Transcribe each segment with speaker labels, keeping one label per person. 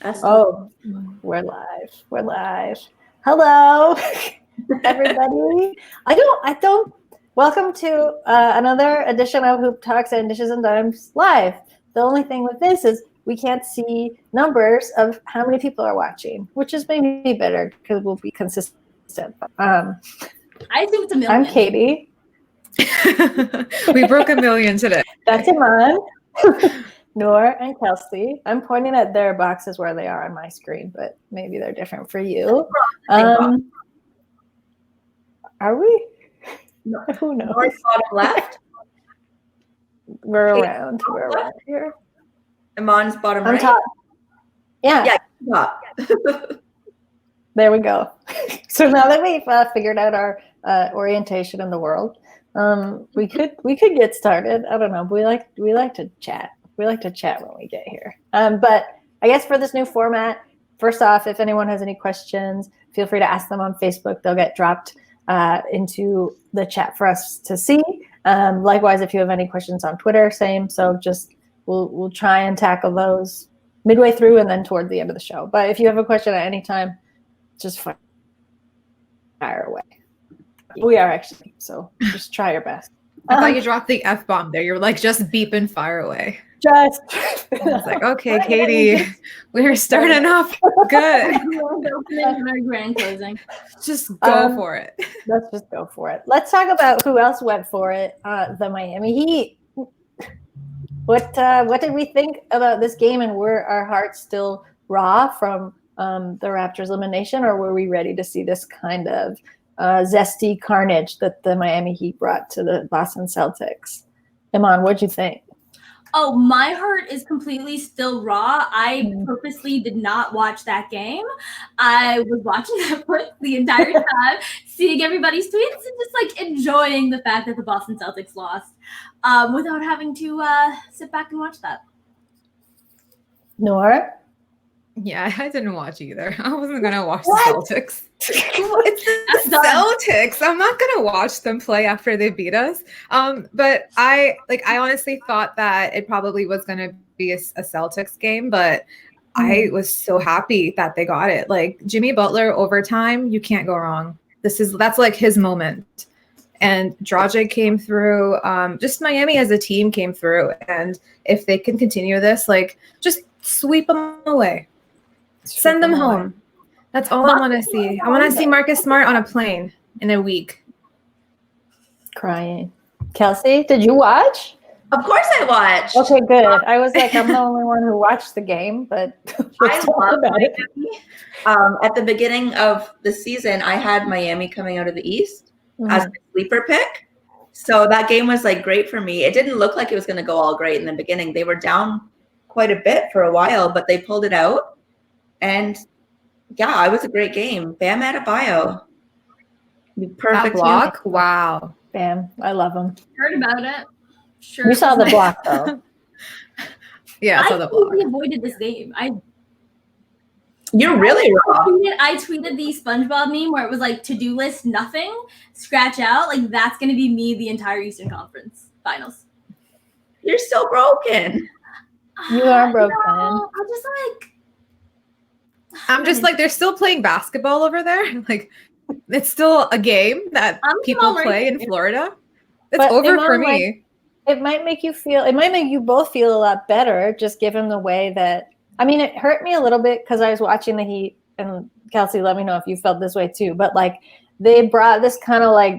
Speaker 1: Oh, we're live. We're live. Hello, everybody. I don't. Welcome to another edition of Hoop Talks and Dishes and Dimes live. The only thing with this is we can't see numbers of how many people are watching, which is maybe better because we'll be consistent.
Speaker 2: I think it's a million.
Speaker 1: I'm Katie.
Speaker 3: We broke 1 million today.
Speaker 1: That's Imman. Noor and Kelsey. I'm pointing at their boxes where they are on my screen, but maybe they're different for you. Are we?
Speaker 2: No.
Speaker 1: Who knows?
Speaker 2: North, bottom left.
Speaker 1: We're around. We're around here.
Speaker 2: Imman's bottom
Speaker 1: On
Speaker 2: right.
Speaker 1: top. Yeah.
Speaker 2: Yeah, top.
Speaker 1: There we go. So now that we've figured out our orientation in the world, we could get started. I don't know. We like to chat. We like to chat when we get here. But I guess for this new format, first off, if anyone has any questions, feel free to ask them on Facebook. They'll get dropped into the chat for us to see. Likewise, if you have any questions on Twitter, same. So just we'll try and tackle those midway through and then toward the end of the show. But if you have a question at any time, just fire away. We are actually, so just try your best.
Speaker 3: I thought you dropped the F-bomb there. You were like, just beep and fire away.
Speaker 1: Just.
Speaker 3: I was like, okay, Katie, we're starting off good.
Speaker 2: Grand closing.
Speaker 3: Just go for it.
Speaker 1: Let's just go for it. Let's talk about who else went for it. The Miami Heat. What did we think about this game, and were our hearts still raw from the Raptors elimination, or were we ready to see this kind of zesty carnage that the Miami Heat brought to the Boston Celtics? Imman, what'd you think?
Speaker 2: Oh, my heart is completely still raw. I purposely did not watch that game. I was watching Netflix the entire time, seeing everybody's tweets and just like enjoying the fact that the Boston Celtics lost without having to sit back and watch that.
Speaker 1: Noor?
Speaker 3: Yeah, I didn't watch either. I wasn't going to watch the Celtics. It's the Celtics. I'm not going to watch them play after they beat us. But I honestly thought that it probably was going to be a Celtics game, but I was so happy that they got it. Like Jimmy Butler overtime, you can't go wrong. That's like his moment. And Dragic came through. Just Miami as a team came through. And if they can continue this, like just sweep them away. Send them home. That's all I want to see. I want to see Marcus Smart on a plane in a week.
Speaker 1: Crying. Kelsey, did you watch?
Speaker 4: Of course I watched.
Speaker 1: Okay, good. I was like, I'm the only one who watched the game, but
Speaker 4: I love Miami. At the beginning of the season, I had Miami coming out of the East as a sleeper pick. So that game was like great for me. It didn't look like it was going to go all great in the beginning. They were down quite a bit for a while, but they pulled it out. And yeah, it was a great game. Bam Adebayo. Perfect
Speaker 3: block. Wow.
Speaker 1: Bam. I love him.
Speaker 2: Heard about it. Sure.
Speaker 1: You saw the block though.
Speaker 3: Yeah, I saw the block.
Speaker 2: I avoided this game.
Speaker 4: You're really wrong.
Speaker 2: I tweeted the SpongeBob meme where it was like to-do list, nothing, scratch out. Like that's going to be me the entire Eastern Conference Finals.
Speaker 4: You're so broken.
Speaker 1: You are broken.
Speaker 3: I'm just like, they're still playing basketball over there. Like, it's still a game that people play in Florida. It's over for me.
Speaker 1: It might make you both feel a lot better, just given the way that, I mean, it hurt me a little bit because I was watching the Heat, and Kelsey, let me know if you felt this way too. But like, they brought this kind of like,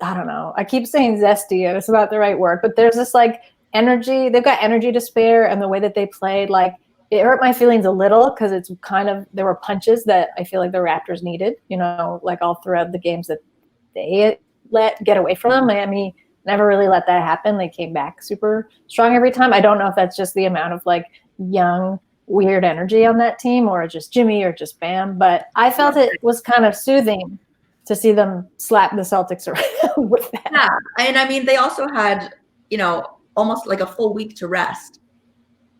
Speaker 1: I don't know, I keep saying zesty, and it's not the right word, but there's this like energy, they've got energy to spare, and the way that they played, like, it hurt my feelings a little because it's kind of, there were punches that I feel like the Raptors needed, like all throughout the games that they let get away from them. Miami never really let that happen. They came back super strong every time. I don't know if that's just the amount of like young, weird energy on that team, or just Jimmy, or just Bam, but I felt it was kind of soothing to see them slap the Celtics around with that.
Speaker 4: Yeah, and I mean, they also had, almost like a full week to rest.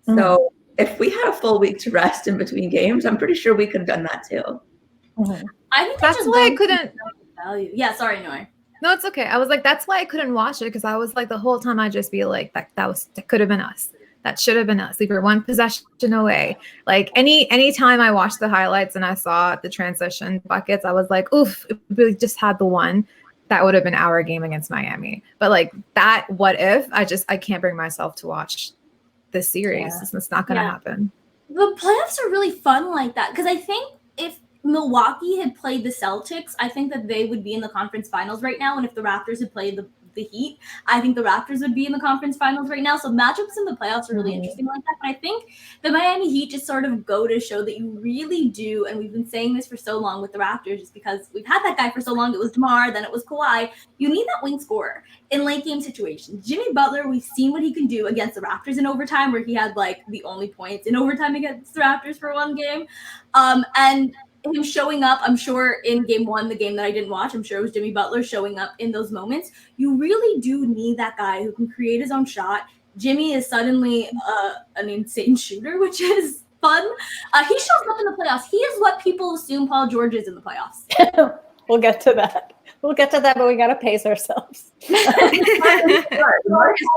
Speaker 4: So if we had a full week to rest in between games, I'm pretty sure we could have done that too.
Speaker 2: I think
Speaker 3: that's why I couldn't.
Speaker 2: Value. Yeah, sorry, Noor.
Speaker 3: No, it's okay. I was like, that's why I couldn't watch it, because I was like, the whole time I'd just be like, that could have been us. That should have been a sleeper, one possession away. Like any time I watched the highlights and I saw the transition buckets, I was like, oof, if we just had the one, that would have been our game against Miami. But like that, what if? I can't bring myself to watch this series.
Speaker 1: Yeah.
Speaker 3: It's not going to happen.
Speaker 2: The playoffs are really fun like that because I think if Milwaukee had played the Celtics, I think that they would be in the conference finals right now. And if the Raptors had played the Heat, I think the Raptors would be in the conference finals right now. So matchups in the playoffs are really interesting like that. But I think the Miami Heat just sort of go to show that you really do, and we've been saying this for so long with the Raptors, just because we've had that guy for so long. It was DeMar, then it was Kawhi. You need that wing scorer in late game situations. Jimmy Butler, we've seen what he can do against the Raptors in overtime, where he had like the only points in overtime against the Raptors for one game. And him showing up, I'm sure in game one, the game that I didn't watch, I'm sure it was Jimmy Butler showing up in those moments. You really do need that guy who can create his own shot. Jimmy is suddenly an insane shooter, which is fun. He shows up in the playoffs. He is what people assume Paul George is in the playoffs.
Speaker 1: We'll get to that. But we got to pace ourselves.
Speaker 2: Mark is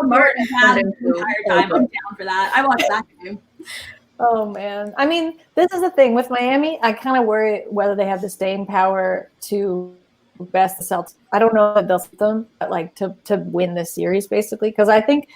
Speaker 2: smart the entire time. I'm down for that. I watched that game.
Speaker 1: Oh, man. I mean, this is the thing. With Miami, I kind of worry whether they have the staying power to best the Celtics. I don't know if they'll beat them, but like to win this series, basically. Because I think,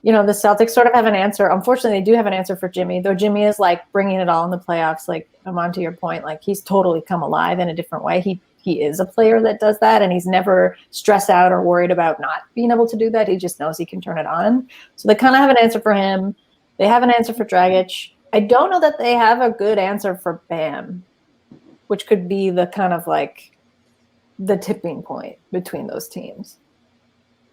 Speaker 1: the Celtics sort of have an answer. Unfortunately, they do have an answer for Jimmy, though Jimmy is like bringing it all in the playoffs. Like, I'm on to your point. Like, he's totally come alive in a different way. He is a player that does that, and he's never stressed out or worried about not being able to do that. He just knows he can turn it on. So they kind of have an answer for him. They have an answer for Dragic. I don't know that they have a good answer for Bam, which could be the kind of like the tipping point between those teams.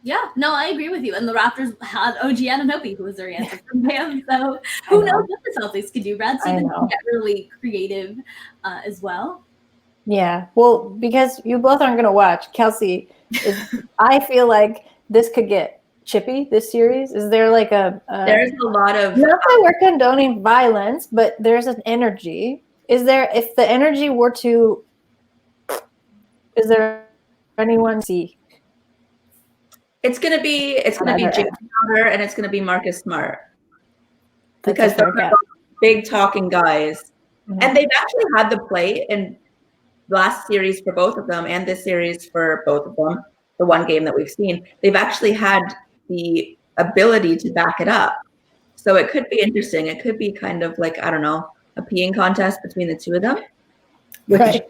Speaker 2: Yeah, no, I agree with you. And the Raptors had OG Anunoby, who was their answer for Bam. So who knows what the Celtics could do? Brad Stevens can get really creative as well. Yeah.
Speaker 1: Well, because you both aren't going to watch, Kelsey, I feel like this could get chippy this series. Is there like
Speaker 4: there's a lot of
Speaker 1: not that we're condoning violence, but there's an energy. Is the energy were to, is there anyone see?
Speaker 4: It's gonna be Jay Crowder and it's gonna be Marcus Smart. Because they're big talking guys. Mm-hmm. And they've actually had the play in last series for both of them and this series for both of them, the one game that we've seen. They've actually had the ability to back it up. So it could be interesting. It could be kind of like, I don't know, a peeing contest between the two of them.
Speaker 1: Right.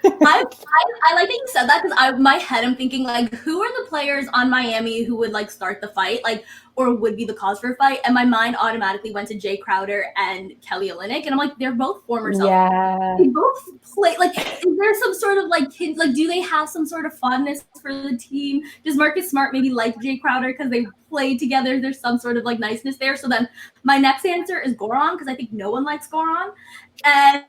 Speaker 2: I like that you said that because my head I'm thinking like who are the players on Miami who would like start the fight like or would be the cause for a fight, and my mind automatically went to Jay Crowder and Kelly Olynyk, and I'm like they're both former Celtics.
Speaker 1: Yeah.
Speaker 2: They both play like is there some sort of like kids like do they have some sort of fondness for the team? Does Marcus Smart maybe like Jay Crowder because they play together? There's some sort of like niceness there. So then my next answer is Goran because I think no one likes Goran. And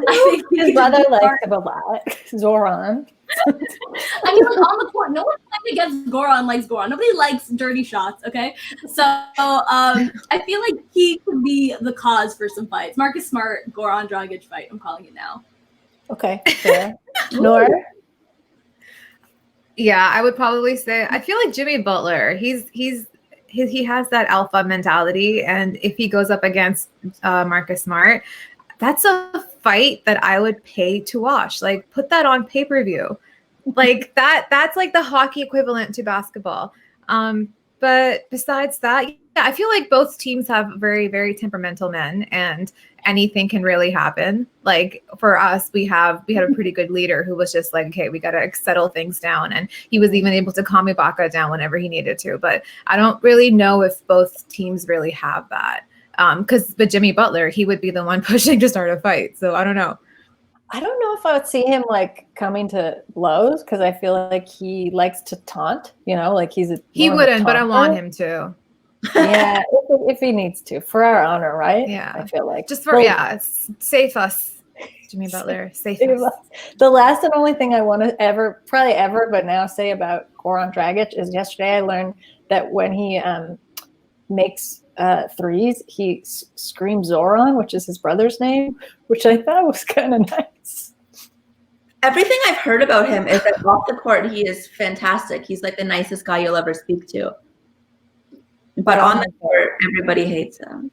Speaker 2: I think
Speaker 1: his brother likes him a lot. Zoran.
Speaker 2: I mean, like on the court, no one against Goran likes Goran. Nobody likes dirty shots. Okay, so I feel like he could be the cause for some fights. Marcus Smart, Goran Dragic fight. I'm calling it now.
Speaker 1: Okay, fair. Noor.
Speaker 3: Yeah, I would probably say I feel like Jimmy Butler. He has that alpha mentality, and if he goes up against Marcus Smart, that's a fight that I would pay to watch. Like, put that on pay-per-view. Like that's like the hockey equivalent to basketball. But besides that, yeah, I feel like both teams have very, very temperamental men, and anything can really happen. Like for us, we had a pretty good leader who was just like, okay, we got to settle things down. And he was even able to calm Ibaka down whenever he needed to. But I don't really know if both teams really have that. But Jimmy Butler, he would be the one pushing to start a fight. So I don't know.
Speaker 1: I don't know if I would see him like coming to blows because I feel like he likes to taunt, like
Speaker 3: he wouldn't, but I want him to.
Speaker 1: Yeah, if he needs to, for our honor, right?
Speaker 3: Yeah.
Speaker 1: I feel like.
Speaker 3: Just save us, Jimmy Butler, save us.
Speaker 1: The last and only thing I want to probably ever, but now say about Goran Dragic is yesterday I learned that when he makes threes, he screams Zoran, which is his brother's name, which I thought was kind of nice.
Speaker 4: Everything I've heard about him is that off the court, he is fantastic. He's like the nicest guy you'll ever speak to. But on the court, everybody hates him.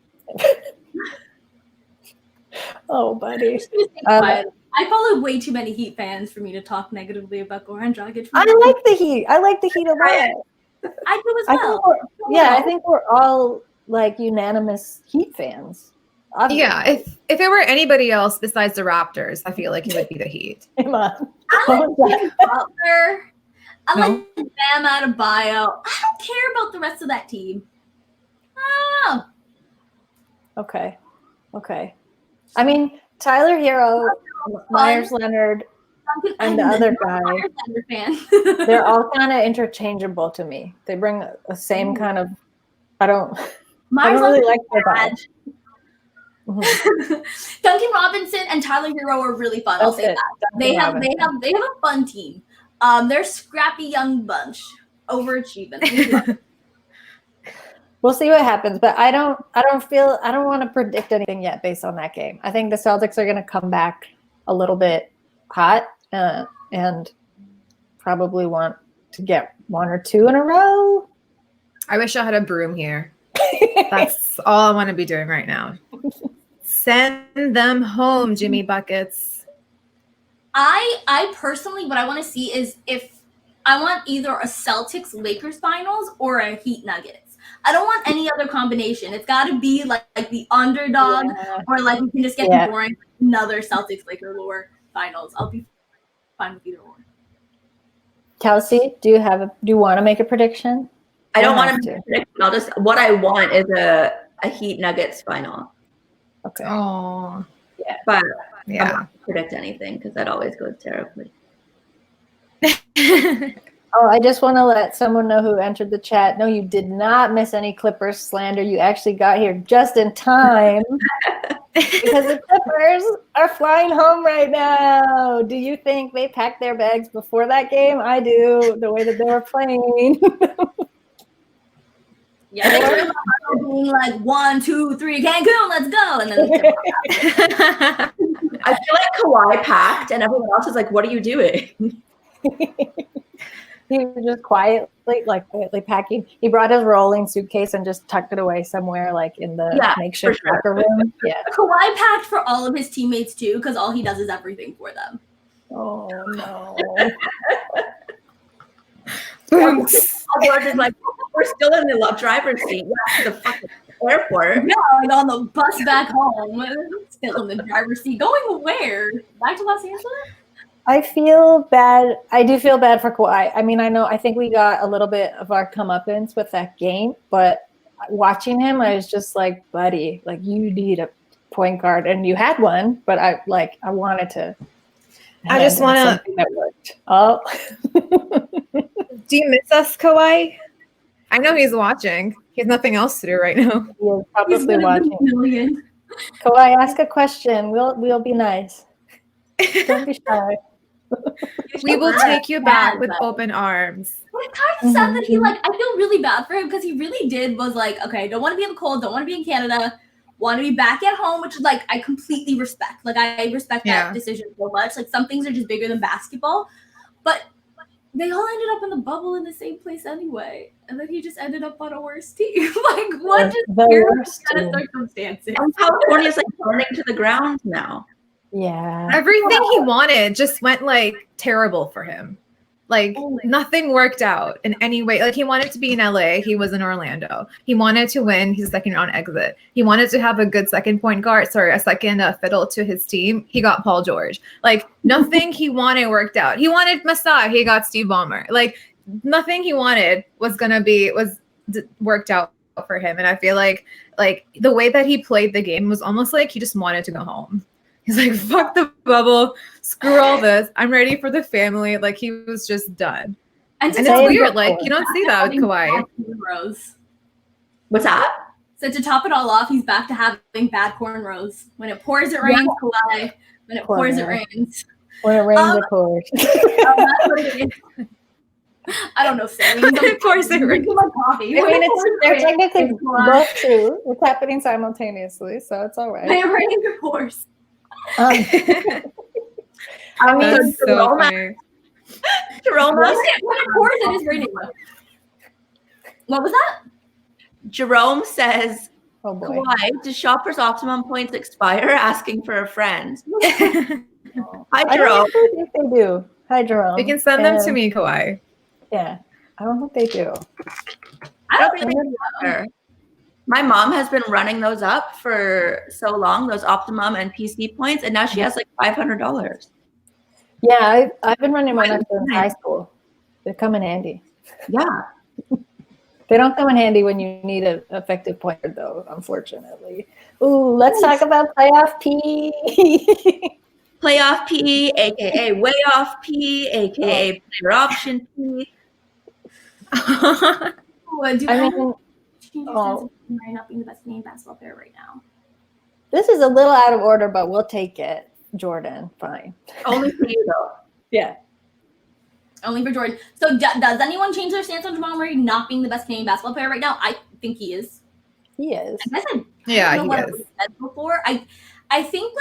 Speaker 1: Oh, buddy.
Speaker 2: I follow way too many Heat fans for me to talk negatively about Goran Dragic.
Speaker 1: I like the Heat. I like the Heat a lot.
Speaker 2: I do as well.
Speaker 1: I think we're all like unanimous Heat fans. Obviously.
Speaker 3: Yeah, if it were anybody else besides the Raptors, I feel like it would be the Heat.
Speaker 1: Imman.
Speaker 2: I like Butler. I like Bam Adebayo. I don't care about the rest of that team. I don't know.
Speaker 1: Okay. I mean, Tyler Hero, Myers Leonard, and the other guy, they're all kind of interchangeable to me. They bring the same kind of, I don't really like their vibe.
Speaker 2: Duncan Robinson and Tyler Hero are really fun. I'll say that. They have a fun team. They're a scrappy young bunch, overachieving.
Speaker 1: We'll see what happens, but I don't want to predict anything yet based on that game. I think the Celtics are going to come back a little bit hot and probably want to get 1 or 2 in a row.
Speaker 3: I wish I had a broom here. That's all I want to be doing right now. Send them home, Jimmy Buckets.
Speaker 2: I personally, what I want to see is if I want either a Celtics Lakers finals or a Heat Nuggets. I don't want any other combination. It's got to be like the underdog, or like we can just get the boring another Celtics Lakers lore finals. I'll be fine with either or.
Speaker 1: Kelsey, do you want to make a prediction?
Speaker 4: I don't want to make a prediction. What I want is a Heat Nuggets final.
Speaker 1: Okay.
Speaker 3: Oh.
Speaker 4: Yeah. But I don't predict anything because that always goes terribly.
Speaker 1: Oh, I just want to let someone know who entered the chat. No, you did not miss any Clippers slander. You actually got here just in time because the Clippers are flying home right now. Do you think they packed their bags before that game? I do, the way that they were playing.
Speaker 2: Yeah, they were being like 1, 2, 3, Cancun, let's go. And then
Speaker 4: I feel like Kawhi packed and everyone else is like, what are you doing?
Speaker 1: He was just quietly packing. He brought his rolling suitcase and just tucked it away somewhere, like in the makeshift locker room. Yeah.
Speaker 2: Kawhi packed for all of his teammates too, because all he does is everything for them.
Speaker 1: Oh no.
Speaker 4: George is like, we're still in the driver's seat. We're at the fucking airport.
Speaker 2: Yeah, like on the bus back home. Still in the driver's seat. Going where? Back to Los Angeles?
Speaker 1: I feel bad. I do feel bad for Kawhi. I mean, I think we got a little bit of our comeuppance with that game, but watching him, I was just like, buddy, like you need a point guard, and you had one, but I wanted to.
Speaker 3: I just want
Speaker 1: something that worked. Oh,
Speaker 3: do you miss us, Kawhi? I know he's watching. He has nothing else to do right now.
Speaker 1: He's probably watching. Kawhi, ask a question. We'll be nice. Don't be shy.
Speaker 3: We will take you back with open arms.
Speaker 2: But it kind of sad that he I feel really bad for him because he really was like, okay, don't want to be in the cold, don't want to be in Canada, want to be back at home, which is like I completely respect. Like I respect that decision so much. Like some things are just bigger than basketball, but they all ended up in the bubble in the same place anyway, and then he just ended up on a worse team. Like what just weird set of circumstances?
Speaker 4: And California's like burning to the ground now.
Speaker 1: Yeah.
Speaker 3: Everything he wanted just went like terrible for him. Like nothing worked out in any way. Like he wanted to be in LA. He was in Orlando. He wanted to win his second round exit. He wanted to have a good second point guard. A second fiddle to his team. He got Paul George. Like nothing he wanted worked out. He wanted Masai. He got Steve Ballmer. Like nothing he wanted worked out for him. And I feel like the way that he played the game was almost like he just wanted to go home. He's like, fuck the bubble, screw all this. I'm ready for the family. Like he was just done. And it's weird. Like you don't see that with Kawhi.
Speaker 4: What's that?
Speaker 2: So to top it all off, he's back to having bad cornrows. When it pours, it rains, Kawhi. When it pours, it rains.
Speaker 1: When it rains, it pours.
Speaker 2: That's what it is. I don't know, Sam.
Speaker 3: When it pours, it rains.
Speaker 1: I mean, they're technically both true. It's happening simultaneously, so it's all right.
Speaker 2: When it rains, it pours.
Speaker 1: I mean,
Speaker 3: that's so funny.
Speaker 2: When it pours, it is raining. What was that?
Speaker 4: Jerome says,
Speaker 1: Oh boy.
Speaker 4: Kawhi, do shoppers' optimum points expire? Asking for a friend. Hi,
Speaker 1: I
Speaker 4: Jerome.
Speaker 1: don't think they do. Hi, Jerome.
Speaker 3: You can send them to me, Kawhi.
Speaker 1: Yeah, I don't think they do.
Speaker 4: I don't think they do. My mom has been running those up for so long, those optimum and PC points, and now she has like $500.
Speaker 1: Yeah, I've been running mine up since high school. They come in handy.
Speaker 4: Yeah.
Speaker 1: They don't come in handy when you need an effective pointer, though, unfortunately. Ooh, let's talk about playoff P.
Speaker 4: Playoff P, aka way off P, aka player option P.
Speaker 2: I
Speaker 1: mean,
Speaker 2: might not being the best Canadian basketball player right now.
Speaker 1: This is a little out of order, but we'll take it. Jordan, fine.
Speaker 4: Only for you, though.
Speaker 1: Yeah.
Speaker 2: Only for Jordan. So does anyone change their stance on Jamal Murray not being the best Canadian basketball player right now? I think he is.
Speaker 1: He is.
Speaker 2: I guess I
Speaker 3: Yeah,
Speaker 2: don't know
Speaker 3: he
Speaker 2: what
Speaker 3: is.
Speaker 2: I said before. I think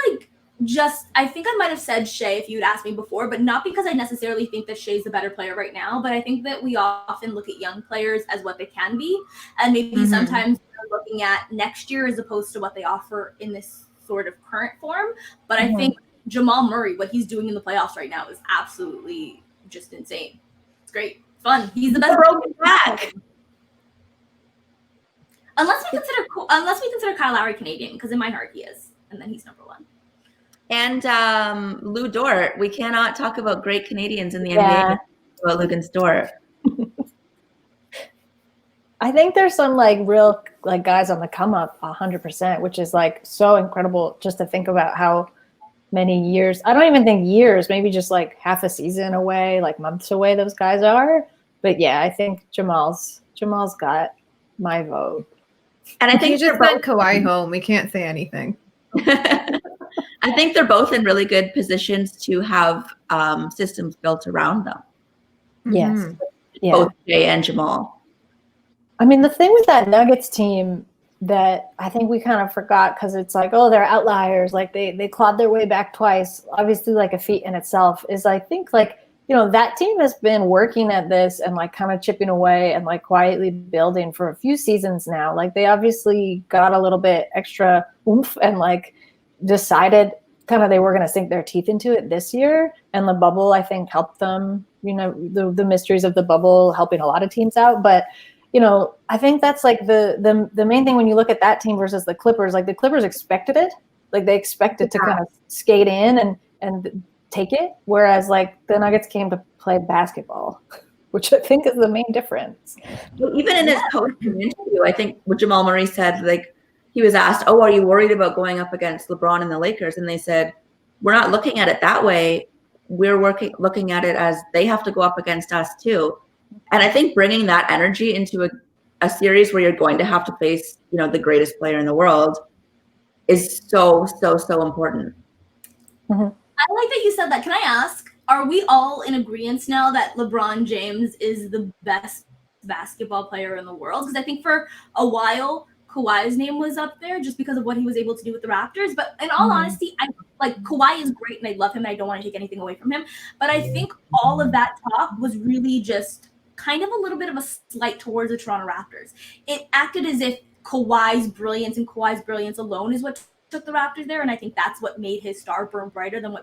Speaker 2: I think I might have said Shea if you'd asked me before, but not because I necessarily think that Shea's the better player right now, but I think that we often look at young players as what they can be, and maybe sometimes we're looking at next year as opposed to what they offer in this sort of current form. But I think Jamal Murray, what he's doing in the playoffs right now is absolutely just insane. It's great. It's fun. He's the best.
Speaker 4: Back.
Speaker 2: Unless we consider Kyle Lowry Canadian, because in my heart he is, and then he's number one.
Speaker 4: And Lou Dort. We cannot talk about great Canadians in the NBA about Lugan Dort.
Speaker 1: I think there's some real guys on the come up 100%, which is so incredible just to think about how many years. I don't even think years, maybe just half a season away, months away those guys are. But yeah, I think Jamal's got my vote.
Speaker 4: And I think
Speaker 3: you just sent Kawhi home. We can't say anything.
Speaker 4: I think they're both in really good positions to have systems built around them.
Speaker 1: Yes. Yeah.
Speaker 4: Both Jay and Jamal.
Speaker 1: I mean, the thing with that Nuggets team that I think we kind of forgot, because it's they're outliers. They clawed their way back twice. Obviously, a feat in itself is I think that team has been working at this and kind of chipping away and quietly building for a few seasons now. They obviously got a little bit extra oomph and decided kind of they were going to sink their teeth into it this year. And the bubble, I think, helped them, the mysteries of the bubble helping a lot of teams out. But, I think that's the main thing when you look at that team versus the Clippers. The Clippers expected it. They expected to kind of skate in and take it. Whereas the Nuggets came to play basketball, which I think is the main difference.
Speaker 4: Well, even in his post-game interview, I think what Jamal Murray said, he was asked, "Oh, are you worried about going up against LeBron and the Lakers?" And they said, "We're not looking at it that way. We're looking at it as they have to go up against us too." And I think bringing that energy into a series where you're going to have to face, the greatest player in the world is so, so, so important.
Speaker 2: I like that you said that. Can I ask, are we all in agreement now that LeBron James is the best basketball player in the world? Because I think for a while, Kawhi's name was up there just because of what he was able to do with the Raptors. But in all honesty, Kawhi is great and I love him and I don't want to take anything away from him. But I think all of that talk was really just kind of a little bit of a slight towards the Toronto Raptors. It acted as if Kawhi's brilliance alone is what took the Raptors there. And I think that's what made his star burn brighter than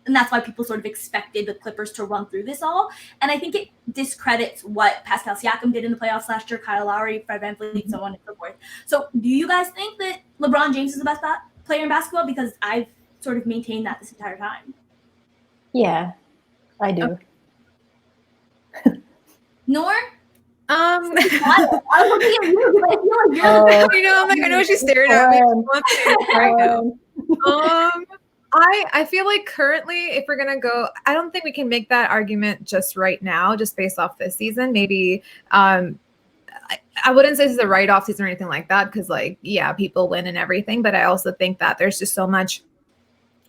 Speaker 2: and that's why people sort of expected the Clippers to run through this all. And I think it discredits what Pascal Siakam did in the playoffs last year, Kyle Lowry, Fred VanVleet, so on and so forth. So do you guys think that LeBron James is the best player in basketball? Because I've sort of maintained that this entire time.
Speaker 1: Yeah, I do.
Speaker 2: Okay. Noor?
Speaker 3: I
Speaker 2: I'm looking at you because I feel like you're
Speaker 3: I know she's staring at me right now. I feel like currently, if we're gonna go, I don't think we can make that argument just right now, just based off this season. Maybe I wouldn't say this is a write-off season or anything like that, because people win and everything. But I also think that there's just so much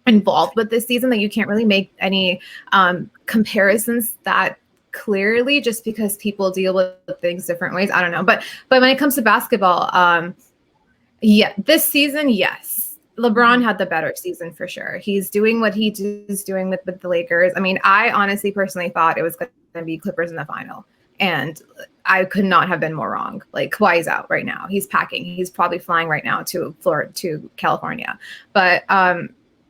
Speaker 3: involved with this season that you can't really make any comparisons that clearly, just because people deal with things different ways. I don't know, but when it comes to basketball, this season, yes, LeBron had the better season for sure. He's doing what he is doing with the Lakers. I mean, I honestly personally thought it was going to be Clippers in the final, and I could not have been more wrong. Like Kawhi's out right now. He's packing. He's probably flying right now to Florida, to California. But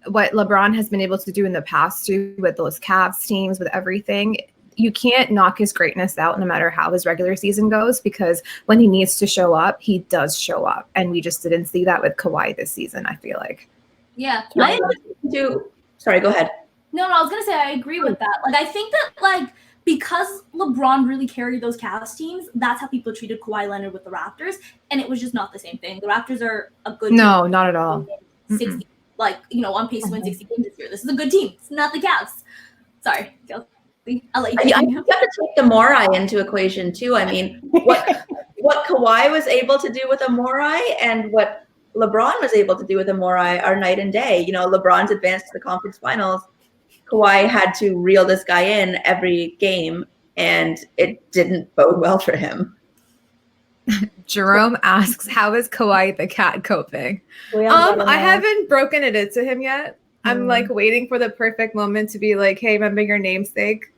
Speaker 3: what LeBron has been able to do in the past too, with those Cavs teams, with everything, you can't knock his greatness out no matter how his regular season goes, because when he needs to show up, he does show up. And we just didn't see that with Kawhi this season, I feel like.
Speaker 2: Yeah.
Speaker 4: Sorry, go ahead.
Speaker 2: No, I was going to say I agree with that. Like, I think that, like, because LeBron really carried those Cavs teams, that's how people treated Kawhi Leonard with the Raptors, and it was just not the same thing. The Raptors are a good team.
Speaker 3: No, not at all.
Speaker 2: 60, like, on pace to win 60 games this year. This is a good team. It's not the Cavs. Sorry, I'll let you.
Speaker 4: I have to take the Morai into equation too. I mean, what Kawhi was able to do with a Morai and what LeBron was able to do with a Morai are night and day. LeBron's advanced to the conference finals. Kawhi had to reel this guy in every game, and it didn't bode well for him.
Speaker 3: Jerome asks, how is Kawhi the cat coping? I haven't broken it into him yet. I'm like waiting for the perfect moment to be like, hey, remember your namesake?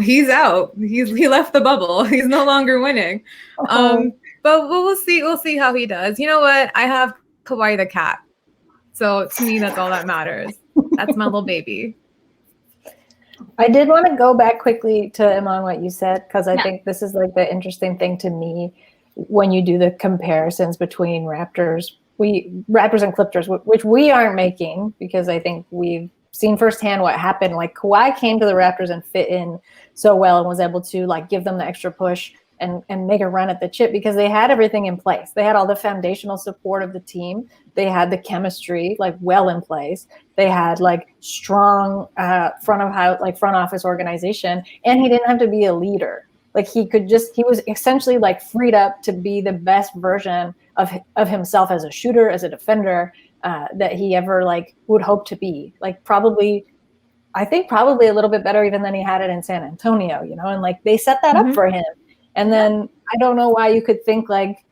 Speaker 3: He's out. He left the bubble. He's no longer winning. But we'll see. We'll see how he does. You know what? I have Kawhi the cat. So to me, that's all that matters. That's my little baby.
Speaker 1: I did want to go back quickly to Imman, what you said, because I think this is like the interesting thing to me when you do the comparisons between Raptors and Clippers, which we aren't making, because I think we've seen firsthand what happened. Like Kawhi came to the Raptors and fit in so well and was able to like give them the extra push and make a run at the chip, because they had everything in place. They had all the foundational support of the team. They had the chemistry like well in place. They had like strong front office organization, and he didn't have to be a leader. Like he was essentially like freed up to be the best version of himself as a shooter, as a defender that he ever like would hope to be. Like probably a little bit better even than he had it in San Antonio, and like they set that up for him. And then I don't know why you could think like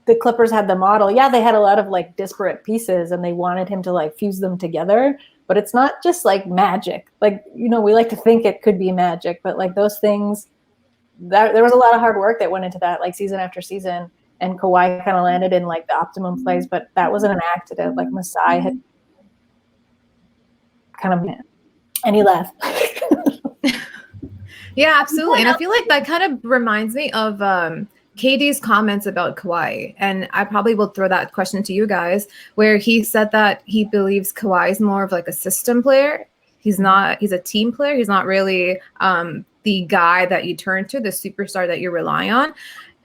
Speaker 1: the Clippers had the model. Yeah, they had a lot of like disparate pieces and they wanted him to like fuse them together, but it's not just like magic. Like, we like to think it could be magic, but like those things, there was a lot of hard work that went into that, like season after season, and Kawhi kind of landed in like the optimum place, but that wasn't an accident. Like Masai had kind of, and he left.
Speaker 3: Yeah, absolutely. And I feel like that kind of reminds me of KD's comments about Kawhi. And I probably will throw that question to you guys, where he said that he believes Kawhi is more of like a system player. He's a team player. He's not really the guy that you turn to, the superstar that you rely on.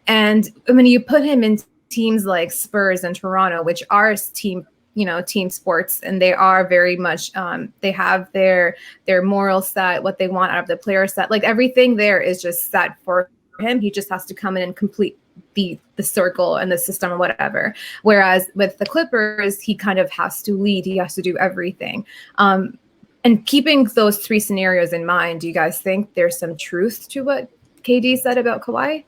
Speaker 3: And when you put him in teams like Spurs and Toronto, which are team sports, and they are very much they have their moral set, what they want out of the player set, like everything there is just set for him. He just has to come in and complete the circle and the system or whatever. Whereas with the Clippers, he kind of has to lead. He has to do everything. And keeping those three scenarios in mind, do you guys think there's some truth to what KD said about Kawhi?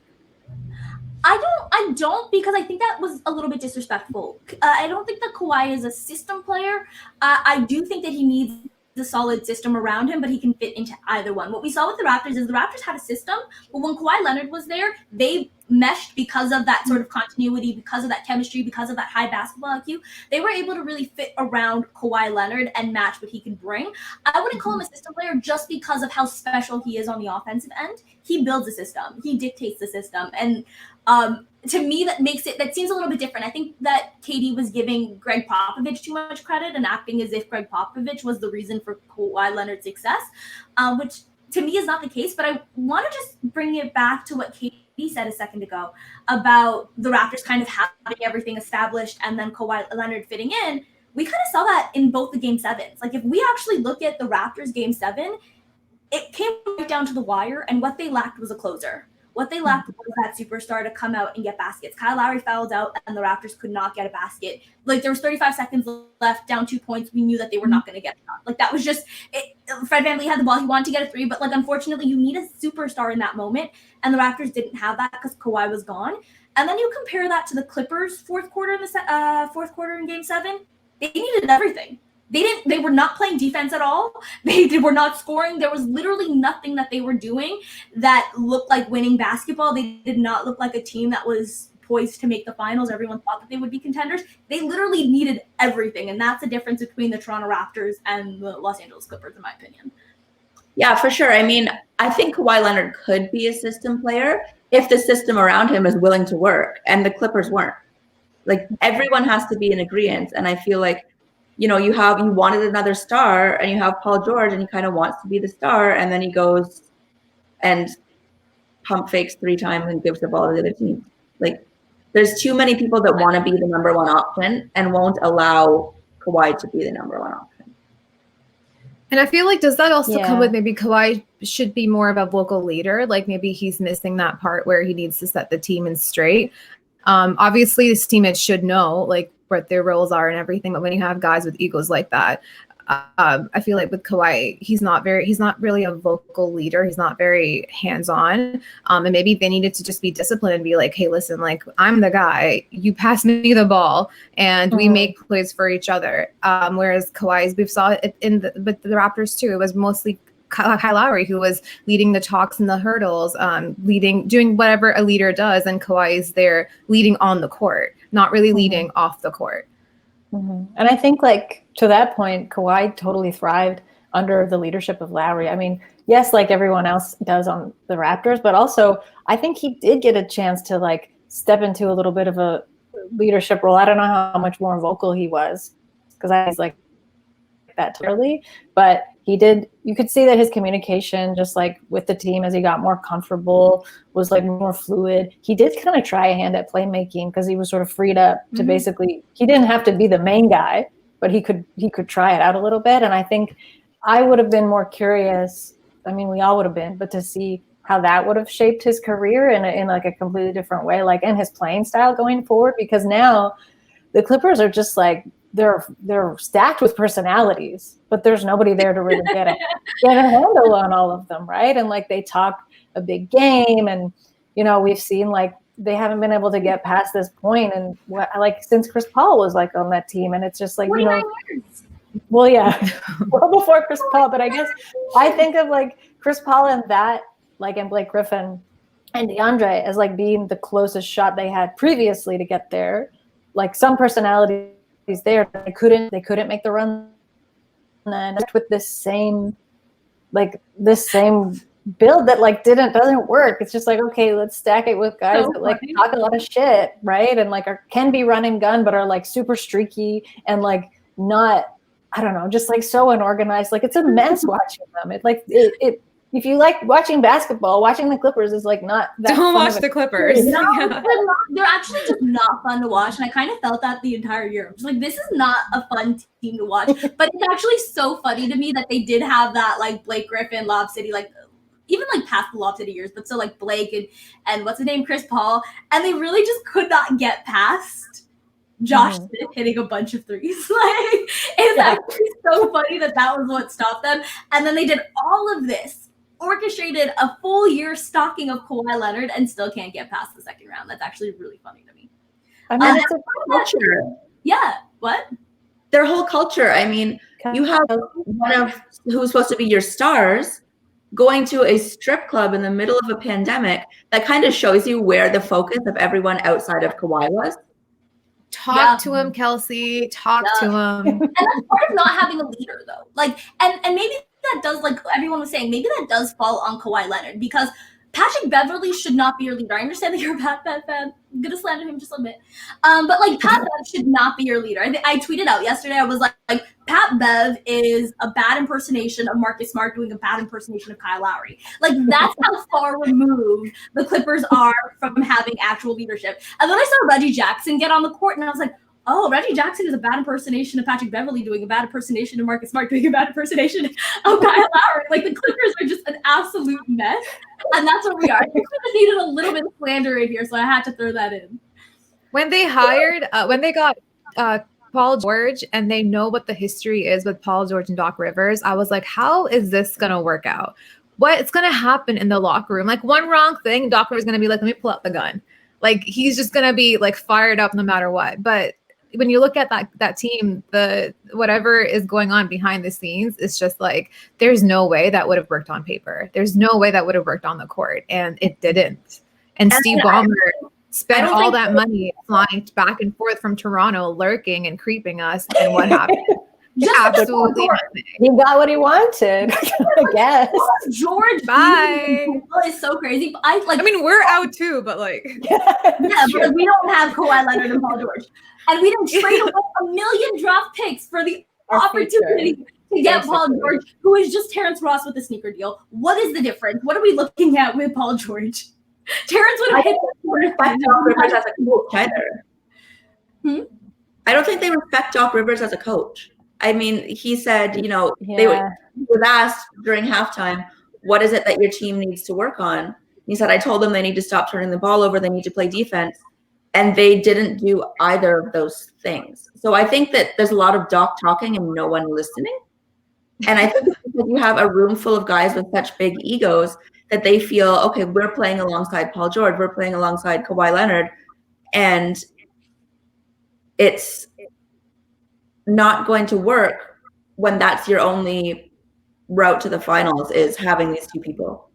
Speaker 2: I don't, because I think that was a little bit disrespectful. I don't think that Kawhi is a system player. I do think that he needs a solid system around him, but he can fit into either one. What we saw with the Raptors is the Raptors had a system, but when Kawhi Leonard was there, they meshed because of that sort of continuity, because of that chemistry, because of that high basketball IQ. They were able to really fit around Kawhi Leonard and match what he could bring. I wouldn't call him a system player just because of how special he is on the offensive end. He builds a system. He dictates the system. And to me, that seems a little bit different. I think that KD was giving Greg Popovich too much credit and acting as if Greg Popovich was the reason for Kawhi Leonard's success, which to me is not the case. But I want to just bring it back to what KD said a second ago about the Raptors kind of having everything established and then Kawhi Leonard fitting in. We kind of saw that in both the game sevens. Like if we actually look at the Raptors game 7, it came right down to the wire, and what they lacked was a closer. What they lacked was that superstar to come out and get baskets. Kyle Lowry fouled out, and the Raptors could not get a basket. Like, there was 35 seconds left, down 2 points. We knew that they were not going to get a shot. Like, that was just it. Fred VanVleet had the ball. He wanted to get a 3, but, like, unfortunately, you need a superstar in that moment, and the Raptors didn't have that because Kawhi was gone. And then you compare that to the Clippers' fourth quarter in Game 7. They needed everything. They were not playing defense at all. They were not scoring. There was literally nothing that they were doing that looked like winning basketball. They did not look like a team that was poised to make the finals. Everyone thought that they would be contenders. They literally needed everything, and that's the difference between the Toronto Raptors and the Los Angeles Clippers, in my opinion.
Speaker 4: Yeah, for sure. I mean, I think Kawhi Leonard could be a system player if the system around him is willing to work, and the Clippers weren't. Like, everyone has to be in agreement, and I feel like, you wanted another star, and you have Paul George, and he kind of wants to be the star, and then he goes and pump fakes 3 times and gives the ball to the other team. Like, there's too many people that want to be the number 1 option and won't allow Kawhi to be the number 1 option.
Speaker 3: And I feel like, does that also come with maybe Kawhi should be more of a vocal leader? Like, maybe he's missing that part where he needs to set the team in straight. Obviously, his teammates should know, like, what their roles are and everything. But when you have guys with egos like that, I feel like with Kawhi, he's not really a vocal leader. He's not very hands-on. And maybe they needed to just be disciplined and be like, hey, listen, like, I'm the guy, you pass me the ball and we make plays for each other. Whereas Kawhi's, we saw it with the Raptors too. It was mostly Kyle Lowry who was leading the talks and the hurdles, doing whatever a leader does. And Kawhi is there leading on the court, not really leading off the court.
Speaker 1: And I think, like, to that point, Kawhi totally thrived under the leadership of Lowry. I mean, yes, like everyone else does on the Raptors, but also I think he did get a chance to, like, step into a little bit of a leadership role. I don't know how much more vocal he was, because I was like that totally, but he did. You could see that his communication, just like with the team as he got more comfortable, was like more fluid. He did kind of try a hand at playmaking because he was sort of freed up to basically, he didn't have to be the main guy, but he could try it out a little bit. And I think I would have been more curious. I mean, we all would have been, but to see how that would have shaped his career in like a completely different way, like, and his playing style going forward, because now the Clippers are just like, they're stacked with personalities, but there's nobody there to really get a handle on all of them, right? And like, they talk a big game, and we've seen, like, they haven't been able to get past this point, and since Chris Paul was like on that team, and it's just like,
Speaker 2: years.
Speaker 1: Well, yeah, well before Chris Paul, but I guess I think of like Chris Paul and that, like, and Blake Griffin and DeAndre as like being the closest shot they had previously to get there. Like, some personality there, they couldn't make the run, and with this same build that like doesn't work. It's just like, okay, let's stack it with guys that like talk a lot of shit, right? And like can be run and gun, but are like super streaky and like not, I don't know, just like so unorganized. Like, it's a mess watching them. If you like watching basketball, watching the Clippers is like not that.
Speaker 3: Don't watch the Clippers.
Speaker 2: No, they're actually just not fun to watch, and I kind of felt that the entire year. Just like, this is not a fun team to watch, but it's actually so funny to me that they did have that like Blake Griffin, Lob City, like even like past the Lob City years, but still like Blake and what's his name, Chris Paul, and they really just could not get past Josh Smith hitting a bunch of threes. Like, it's actually so funny that was what stopped them, and then they did all of this. Orchestrated a full year stocking of Kawhi Leonard and still can't get past the second round. That's actually really funny to me.
Speaker 1: I mean,
Speaker 4: it's a culture.
Speaker 2: Yeah. What?
Speaker 4: Their whole culture. I mean, you have one of who's supposed to be your stars going to a strip club in the middle of a pandemic. That kind of shows you where the focus of everyone outside of Kawhi was.
Speaker 3: Talk to him, Kelsey. Talk to him.
Speaker 2: And that's part of not having a leader, though. Like, and maybe that does, like everyone was saying, maybe that does fall on Kawhi Leonard, because Patrick Beverley should not be your leader. I understand that you're a Pat Bev fan. I'm gonna slander him just a bit, but like Pat Bev should not be your leader. I tweeted out yesterday. I was like Pat Bev is a bad impersonation of Marcus Smart doing a bad impersonation of Kyle Lowry. Like, that's how far removed the Clippers are from having actual leadership. And then I saw Reggie Jackson get on the court, and I was like, oh, Reggie Jackson is a bad impersonation of Patrick Beverley doing a bad impersonation of Marcus Smart doing a bad impersonation of Kyle Lowry. Like, the Clippers are just an absolute mess. And that's what we are. The Clippers needed a little bit of slander in here, so I had to throw that in.
Speaker 3: When they got Paul George, and they know what the history is with Paul George and Doc Rivers, I was like, how is this going to work out? What's going to happen in the locker room? Like, one wrong thing, Doc Rivers is going to be like, let me pull out the gun. Like, he's just going to be like fired up no matter what. But when you look at that team, the whatever is going on behind the scenes, it's just like there's no way that would have worked on paper. There's no way that would have worked on the court, and it didn't. And Steve Ballmer spent all that money flying back and forth from Toronto, lurking and creeping us, and what happened? Absolutely nothing.
Speaker 1: He got what he wanted, I guess.
Speaker 2: George
Speaker 3: Bye.
Speaker 2: is so crazy. I
Speaker 3: mean, we're out too, but like,
Speaker 2: yeah, but we don't have Kawhi Leonard and Paul George, and we didn't trade away $1 million draft picks for the opportunity to get Paul George, who is just Terrence Ross with the sneaker deal. What is the difference? What are we looking at with Paul George? Terrence would have hit
Speaker 4: Doc Rivers as a coach either. I don't think they respect Doc Rivers as a coach. I mean, he said, he was asked during halftime, what is it that your team needs to work on? And he said, I told them they need to stop turning the ball over. They need to play defense. And they didn't do either of those things. So I think that there's a lot of Doc talking and no one listening. And I think because you have a room full of guys with such big egos that they feel, okay, we're playing alongside Paul George. We're playing alongside Kawhi Leonard. And it's not going to work when that's your only route to the finals is having these two people.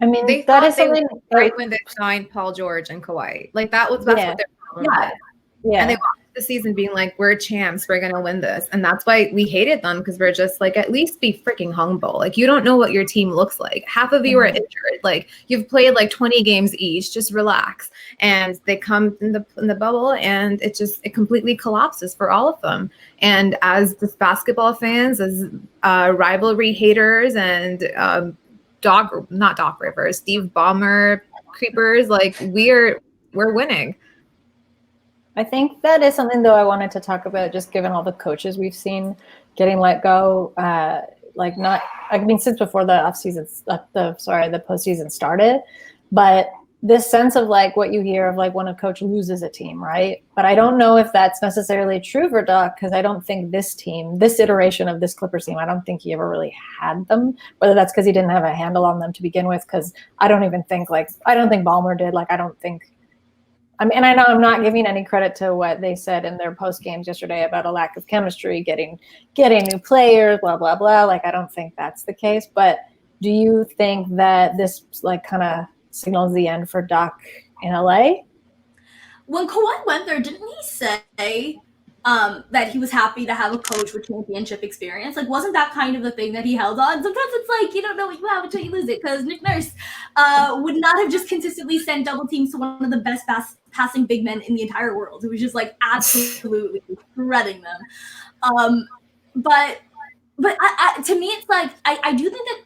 Speaker 1: I mean,
Speaker 3: they
Speaker 1: that
Speaker 3: thought
Speaker 1: is
Speaker 3: they
Speaker 1: something
Speaker 3: were right when they signed Paul George and Kawhi. Like that's what their problem was.
Speaker 1: Yeah.
Speaker 3: And they walked the season being like, we're champs, we're gonna win this. And that's why we hated them, because we're just like, at least be freaking humble. Like, you don't know what your team looks like. Half of you are injured. Like, you've played like 20 games each, just relax. And they come in the bubble, and it completely collapses for all of them. And as just basketball fans, as rivalry haters, and not Doc Rivers, Steve Ballmer creepers, like we're winning.
Speaker 1: I think that is something, though, I wanted to talk about, just given all the coaches we've seen getting let go. Since before the the postseason started, but this sense of like what you hear of like when a coach loses a team, right? But I don't know if that's necessarily true for Doc, because I don't think this iteration of this Clippers team, I don't think he ever really had them. Whether that's because he didn't have a handle on them to begin with, because I don't think Ballmer did. Like, and I know I'm not giving any credit to what they said in their post games yesterday about a lack of chemistry, getting new players, blah, blah, blah. Like, I don't think that's the case. But do you think that this like kind of signals the end for Doc in LA?
Speaker 2: When Kawhi went there, didn't he say that he was happy to have a coach with championship experience? Like, wasn't that kind of the thing that he held on? Sometimes it's like, you don't know what you have until you lose it, because Nick Nurse would not have just consistently sent double teams to one of the best passing big men in the entire world. It was just like absolutely shredding them. But to me, it's like, I do think that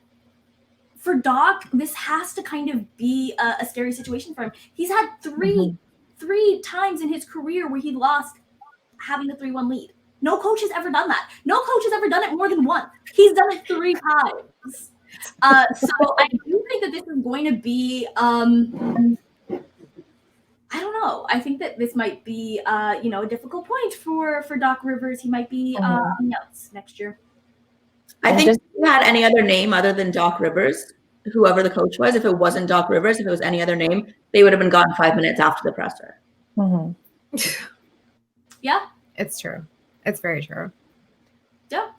Speaker 2: for Doc, this has to kind of be a scary situation for him. He's had three times in his career where he lost having a 3-1 lead. No coach has ever done that. No coach has ever done it more than once. He's done it 3 times. So I do think that this is going to be, I don't know. I think that this might be, a difficult point for Doc Rivers. He might be on the outs next year.
Speaker 4: I think if you had any other name other than Doc Rivers, whoever the coach was, if it wasn't Doc Rivers, if it was any other name, they would have been gone 5 minutes after the presser.
Speaker 2: Yeah.
Speaker 3: It's true. It's very true.
Speaker 2: Yeah.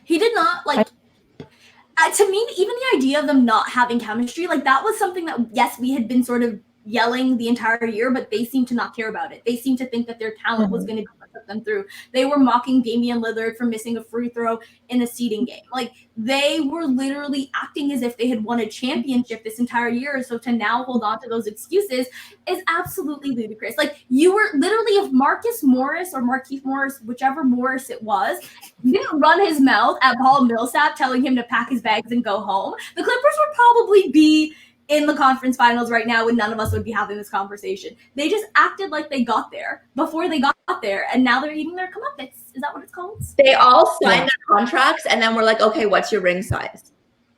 Speaker 2: He did not, like, to me, even the idea of them not having chemistry, like, that was something that, yes, we had been sort of yelling the entire year, but they seemed to not care about it. They seemed to think that their talent was going to put them through. They were mocking Damian Lillard for missing a free throw in a seeding game. Like, they were literally acting as if they had won a championship this entire year. So to now hold on to those excuses is absolutely ludicrous. Like, you were literally, if Marcus Morris or Markieff Morris, whichever Morris it was, didn't run his mouth at Paul Millsap telling him to pack his bags and go home, the Clippers would probably be in the conference finals right now, when none of us would be having this conversation. They just acted like they got there before they got there, and now they're eating their comeuppance. Is that what it's called?
Speaker 4: They all signed their contracts, and then we're like, okay, what's your ring size?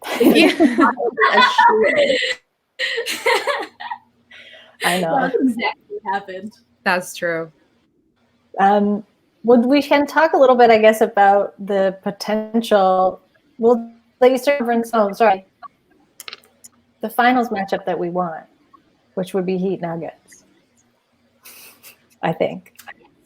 Speaker 1: I know.
Speaker 2: That's exactly what happened.
Speaker 3: That's true.
Speaker 1: We can talk a little bit, I guess, about the potential. Well, the Eastern Conference. Oh, sorry. The finals matchup that we want, which would be Heat Nuggets, I think.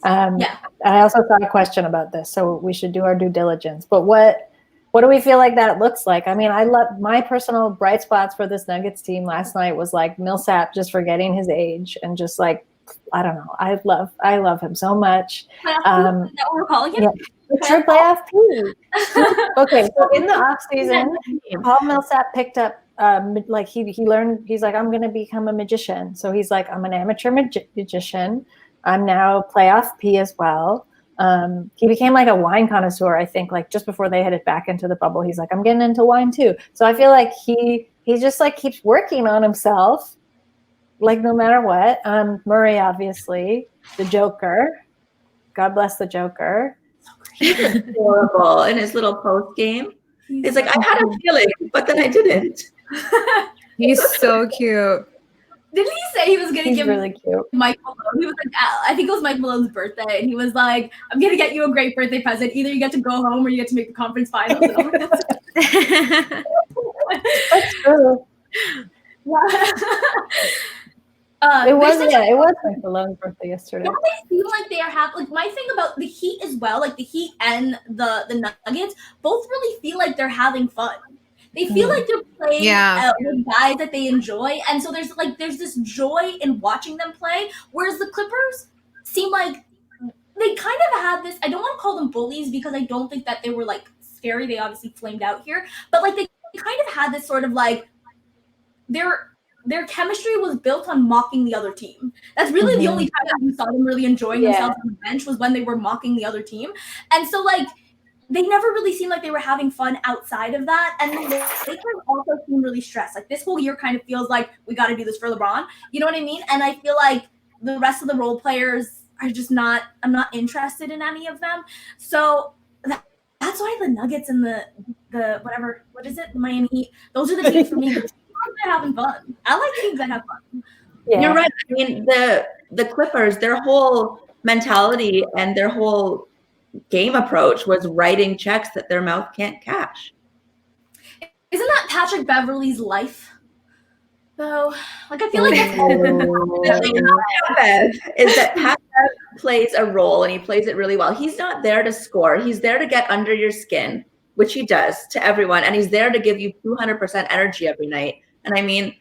Speaker 2: Yeah.
Speaker 1: I also saw a question about this, so we should do our due diligence. But what do we feel like that looks like? I mean, I love my personal bright spots for this Nuggets team last night was like Millsap just forgetting his age and just like, I don't know. I love him so much.
Speaker 2: Is that what we're calling it?
Speaker 1: Yeah. True playoff P. Okay, so in the off season, Paul Millsap picked up like he learned. He's like, I'm going to become a magician. So he's like, I'm an amateur magician. I'm now playoff P as well. He became like a wine connoisseur, I think, like just before they headed back into the bubble. He's like, I'm getting into wine too. So I feel like he just like keeps working on himself, like no matter what. Murray, obviously, the Joker. God bless the Joker.
Speaker 4: He's adorable in his little post game. He's like, I had a feeling, but then I didn't.
Speaker 3: He's so cute.
Speaker 2: Didn't he say he was going to give
Speaker 1: really cute.
Speaker 2: Mike Malone? He was like, I think it was Mike Malone's birthday, and he was like, I'm going to get you a great birthday present. Either you get to go home or you get to make the conference finals. And I'm like,
Speaker 1: That's true. It was Mike Malone's birthday yesterday.
Speaker 2: Don't they seem like they are like my thing about the Heat as well, like the Heat and the Nuggets both really feel like they're having fun. They feel like they're playing with guys that they enjoy, and so there's this joy in watching them play. Whereas the Clippers seem like they kind of have this. I don't want to call them bullies because I don't think that they were like scary. They obviously flamed out here, but like they kind of had this sort of like their chemistry was built on mocking the other team. That's really the only time that we saw them really enjoying themselves on the bench was when they were mocking the other team. And so like they never really seemed like they were having fun outside of that. And the Lakers also seem really stressed. Like this whole year kind of feels like we got to do this for LeBron. You know what I mean? And I feel like the rest of the role players are just not, I'm not interested in any of them. So that's why the Nuggets and the whatever, what is it? The Miami Heat. Those are the teams for me. They're having fun. I like teams that have fun.
Speaker 4: Yeah. You're right. I mean, the Clippers, their whole mentality and their whole game approach was writing checks that their mouth can't cash.
Speaker 2: Isn't that Patrick Beverley's life? Though, like I feel like that's
Speaker 4: is that Patrick plays a role and he plays it really well. He's not there to score. He's there to get under your skin, which he does to everyone, and he's there to give you 200% energy every night. And I mean,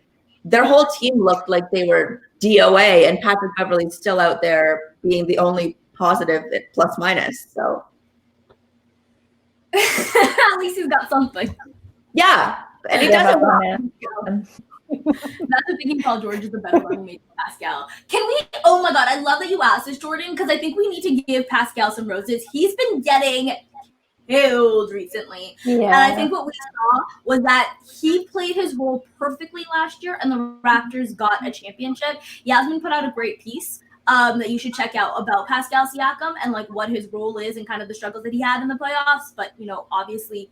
Speaker 4: their whole team looked like they were DOA, and Patrick Beverley's still out there being the only positive plus minus. So
Speaker 2: at least he's got something.
Speaker 4: Yeah, and he doesn't want.
Speaker 2: That's the thing. Paul George is the better running mate for Pascal. Can we? Oh my God, I love that you asked this, Jordan, because I think we need to give Pascal some roses. He's been getting killed recently. Yeah. And I think what we saw was that he played his role perfectly last year and the Raptors got a championship. Yasmin put out a great piece that you should check out about Pascal Siakam and like what his role is and kind of the struggles that he had in the playoffs. But, you know, obviously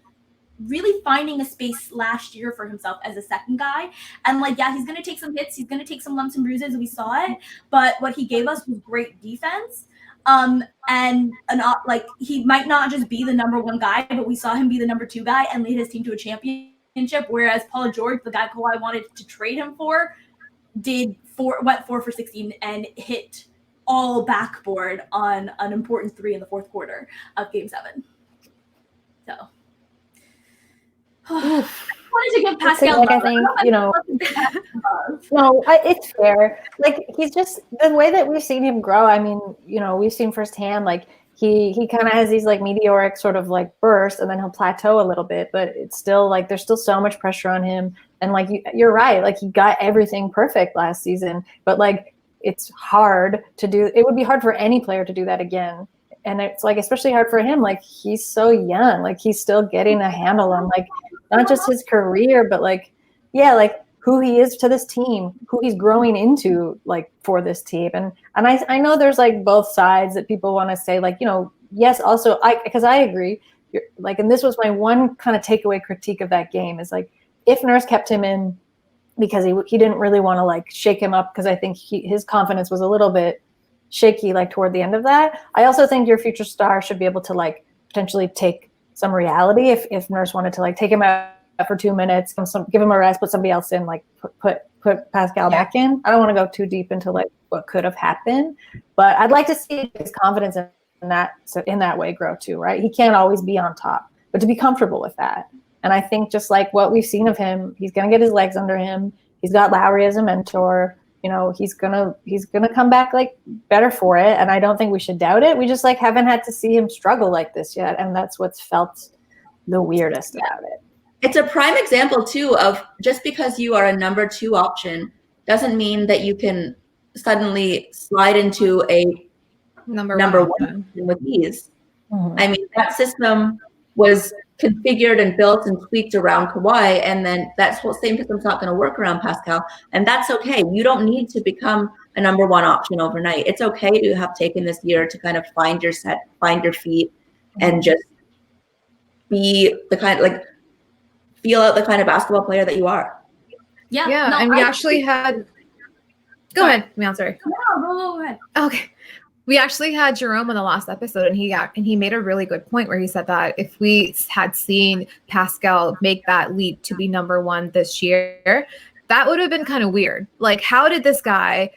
Speaker 2: really finding a space last year for himself as a second guy. And like, yeah, he's going to take some hits. He's going to take some lumps and bruises. We saw it. But what he gave us was great defense. And like he might not just be the number one guy, but we saw him be the number two guy and lead his team to a championship. Whereas Paul George, the guy Kawhi wanted to trade him for, went 4 for 16 and hit all backboard on an important 3 in the fourth quarter of Game 7. So I wanted to give Pascal
Speaker 1: like, I think, you know, no, it's fair. Like, he's just, the way that we've seen him grow, I mean, you know, we've seen firsthand, like, he kind of has these, like, meteoric sort of, like, bursts, and then he'll plateau a little bit, but it's still, like, there's still so much pressure on him, and, like, you're right, like, he got everything perfect last season, but, like, it's hard to do, it would be hard for any player to do that again. And it's like, especially hard for him. Like, he's so young, like he's still getting a handle on like, not just his career, but like, yeah, like who he is to this team, who he's growing into like for this team. And I know there's like both sides that people want to say like, you know, yes, also because I agree like, and this was my one kind of takeaway critique of that game is like, if Nurse kept him in because he didn't really want to like shake him up. Cause I think his confidence was a little bit shaky like toward the end of that. I also think your future star should be able to like potentially take some reality if Nurse wanted to like take him out for 2 minutes, give him a rest, put somebody else in, like put Pascal back in. I don't want to go too deep into like what could have happened. But I'd like to see his confidence in that way grow too, right? He can't always be on top, but to be comfortable with that. And I think just like what we've seen of him, he's going to get his legs under him. He's got Lowry as a mentor. You know, he's gonna come back like better for it. And I don't think we should doubt it. We just like haven't had to see him struggle like this yet. And that's what's felt the weirdest about it.
Speaker 4: It's a prime example too of just because you are a number 2 option doesn't mean that you can suddenly slide into a number one with ease. Mm-hmm. I mean, that system was configured and built and tweaked around Kawhi, and then that same system's not going to work around Pascal, and that's okay. You don't need to become a number 1 option overnight. It's okay to have taken this year to kind of find your feet, and just be the kind like feel out the kind of basketball player that you are.
Speaker 3: Yeah. No, and we actually had. Go ahead, Meow. Sorry.
Speaker 2: No, go ahead.
Speaker 3: Okay. We actually had Jerome on the last episode, and he made a really good point where he said that if we had seen Pascal make that leap to be number 1 this year, that would have been kind of weird. Like, how did this guy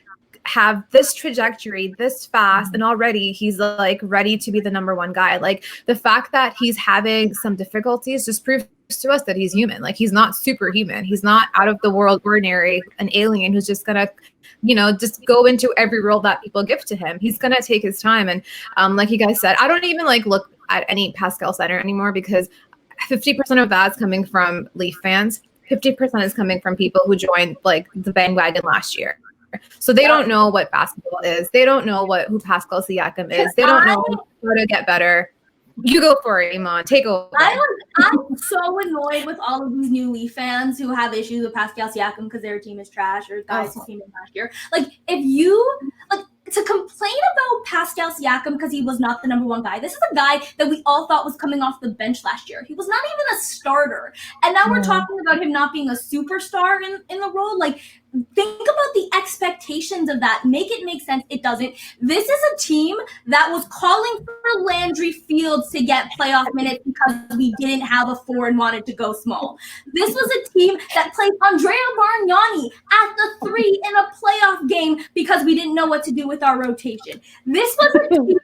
Speaker 3: have this trajectory this fast, and already he's like ready to be the number 1 guy? Like, the fact that he's having some difficulties just proves to us that he's human. Like, he's not superhuman. He's not out of the world ordinary, an alien who's just gonna, just go into every role that people give to him. He's gonna take his time. And like you guys said, I don't even like look at any Pascal Center anymore, because 50% of that's coming from Leaf fans. 50% is coming from people who joined like the bandwagon last year. So they don't know what basketball is. They don't know who Pascal Siakam is. They don't know how to get better. You go for it, Imman. Take over.
Speaker 2: I'm so annoyed with all of these new Leaf fans who have issues with Pascal Siakam because their team is trash, or guys who came in last year. Like, if you to complain about Pascal Siakam because he was not the number 1 guy. This is a guy that we all thought was coming off the bench last year. He was not even a starter. And now we're talking about him not being a superstar in the role. Like, think about the expectations of that. Make it make sense. It doesn't. This is a team that was calling for Landry Fields to get playoff minutes because we didn't have a 4 and wanted to go small. This was a team that played Andrea Bargnani at the 3 in a playoff game because we didn't know what to do with our rotation. This was a team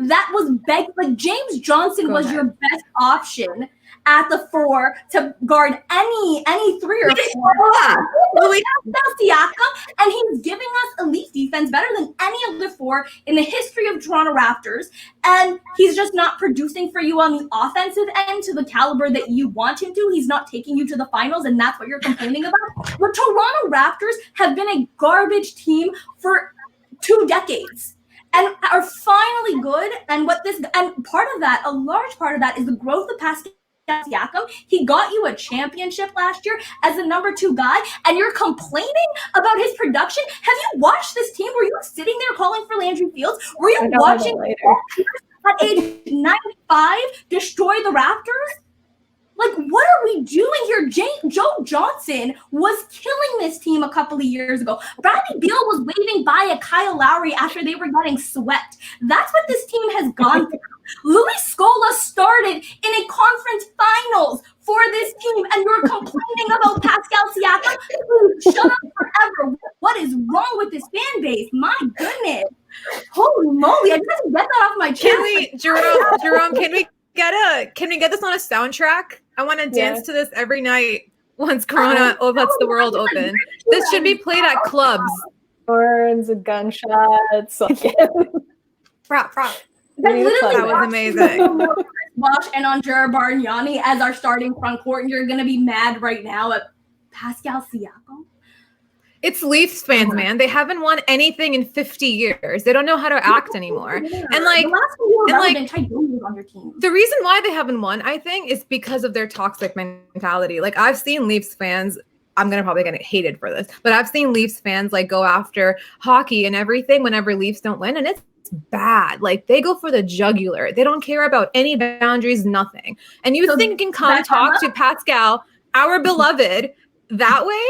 Speaker 2: that was begged. Like, James Johnson was your best option at the 4 to guard any 3 or 4. We have Siakam, and he's giving us elite defense better than any of the 4 in the history of Toronto Raptors. And he's just not producing for you on the offensive end to the caliber that you want him to. He's not taking you to the finals, and that's what you're complaining about. The Toronto Raptors have been a garbage team for 2 decades. And are finally good. And part of that, a large part of that, is the growth of Pascal Siakam. He got you a championship last year as the number 2 guy, and you're complaining about his production? Have you watched this team? Were you sitting there calling for Landry Fields? Were you watching at age 95 destroy the Raptors? Like, what are we doing here? Joe Johnson was killing this team a couple of years ago. Bradley Beal was waving by at Kyle Lowry after they were getting swept. That's what this team has gone through. Louis Scola started in a conference finals for this team, and you're complaining about Pascal Siakam? Shut up forever. What is wrong with this fan base? My goodness. Holy moly. I just have to get that off my chest.
Speaker 3: Jerome, can we get this on a soundtrack? I want to dance to this every night once Corona lets the world open. This should be played at clubs.
Speaker 1: Horns and gunshots.
Speaker 3: Prop.
Speaker 2: That
Speaker 3: was amazing.
Speaker 2: Bosch and Andrea Bargnani as our starting front court, and you're going to be mad right now at Pascal Siakam?
Speaker 3: It's Leafs fans, man. They haven't won anything in 50 years. They don't know how to act anymore. And the reason why they haven't won, I think, is because of their toxic mentality. Like, I've seen Leafs fans, I'm going to probably get hated for this, but I've seen Leafs fans like go after hockey and everything whenever Leafs don't win. And it's bad. Like, they go for the jugular. They don't care about any boundaries, nothing. And you think you can come talk to Pascal, our beloved, that way?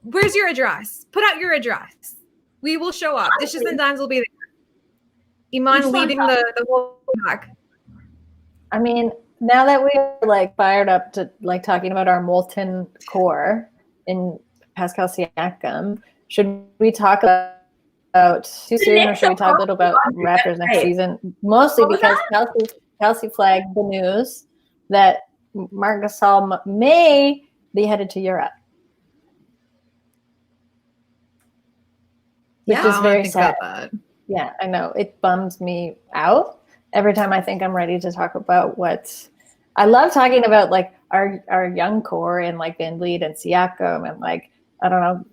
Speaker 3: Where's your address? Put out your address. We will show up. Dishes and Dimes will be there. Imman leading the whole pack.
Speaker 1: I mean, now that we're like fired up to like talking about our molten core in Pascal Siakam, should we talk about too soon, or should we talk a little about Raptors next season? Mostly because Kelsey flagged the news that Marc Gasol may be headed to Europe, which is very sad. Yeah, I know. It bums me out every time I think I'm ready to talk about what I love talking about, like our young core and like VanVleet and Siakam and like, I don't know.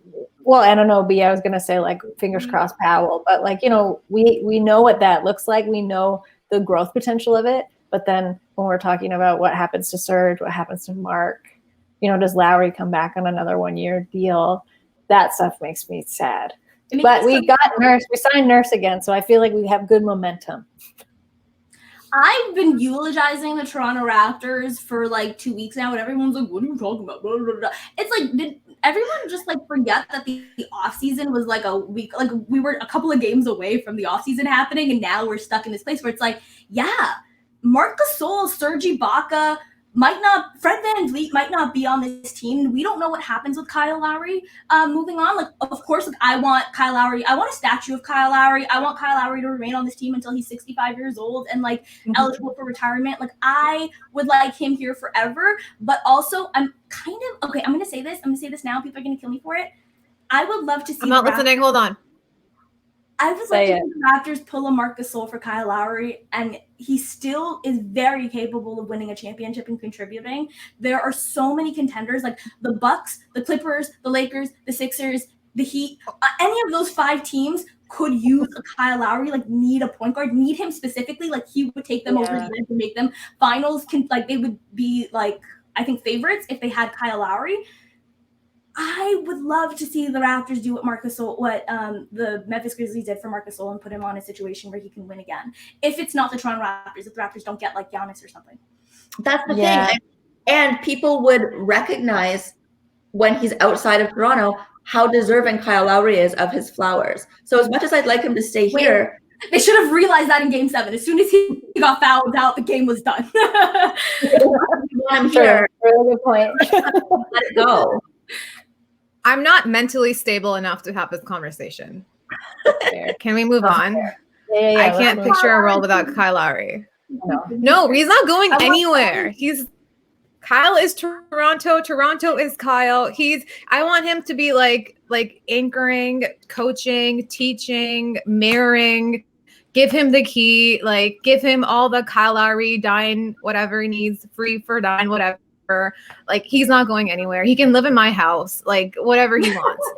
Speaker 1: Well, Anunoby, I was going to say like fingers crossed Powell, but like, you know, we know what that looks like. We know the growth potential of it. But then when we're talking about what happens to Serge, what happens to Mark, you know, does Lowry come back on another 1-year deal? That stuff makes me sad. But we got Nurse. We signed Nurse again, so I feel like we have good momentum.
Speaker 2: I've been eulogizing the Toronto Raptors for like 2 weeks now, and everyone's like, what are you talking about? Blah, blah, blah. It's like, did everyone just like forget that the offseason was like a week, like we were a couple of games away from the offseason happening, and now we're stuck in this place where it's like, yeah, Marc Gasol, Serge Ibaka, Fred VanVleet might not be on this team. We don't know what happens with Kyle Lowry moving on. Like, of course, like, I want Kyle Lowry. I want a statue of Kyle Lowry. I want Kyle Lowry to remain on this team until he's 65 years old and like eligible for retirement. Like, I would like him here forever. But also, I'm kind of okay. I'm gonna say this now. People are gonna kill me for it. I would love to see.
Speaker 3: I'm not listening. Hold on.
Speaker 2: I would like to see the Raptors pull a Marc Gasol for Kyle Lowry, and he still is very capable of winning a championship and contributing. There are so many contenders, like the Bucks, the Clippers, the Lakers, the Sixers, the Heat. Any of those 5 teams could use a Kyle Lowry, like need a point guard, need him specifically. Like he would take them over the edge and make them finals. They would be like, I think, favorites if they had Kyle Lowry. I would love to see the Raptors do what the Memphis Grizzlies did for Marc Gasol and put him on a situation where he can win again. If it's not the Toronto Raptors, if the Raptors don't get like Giannis or something.
Speaker 4: That's the thing. And people would recognize when he's outside of Toronto how deserving Kyle Lowry is of his flowers. So as much as I'd like him to stay here.
Speaker 2: They should have realized that in Game 7. As soon as he got fouled out, the game was done.
Speaker 4: I'm sure.
Speaker 1: Really good point.
Speaker 4: Let it go.
Speaker 3: I'm not mentally stable enough to have this conversation. Can we move on?
Speaker 1: Yeah,
Speaker 3: I can't picture a world without Kyle Lowry. No, he's not going anywhere. Kyle is Toronto. Toronto is Kyle. I want him to be like anchoring, coaching, teaching, mirroring. Give him the key. Like give him all the Kyle Lowry dine whatever he needs, free for dine whatever. Like he's not going anywhere. He can live in my house, like whatever he wants.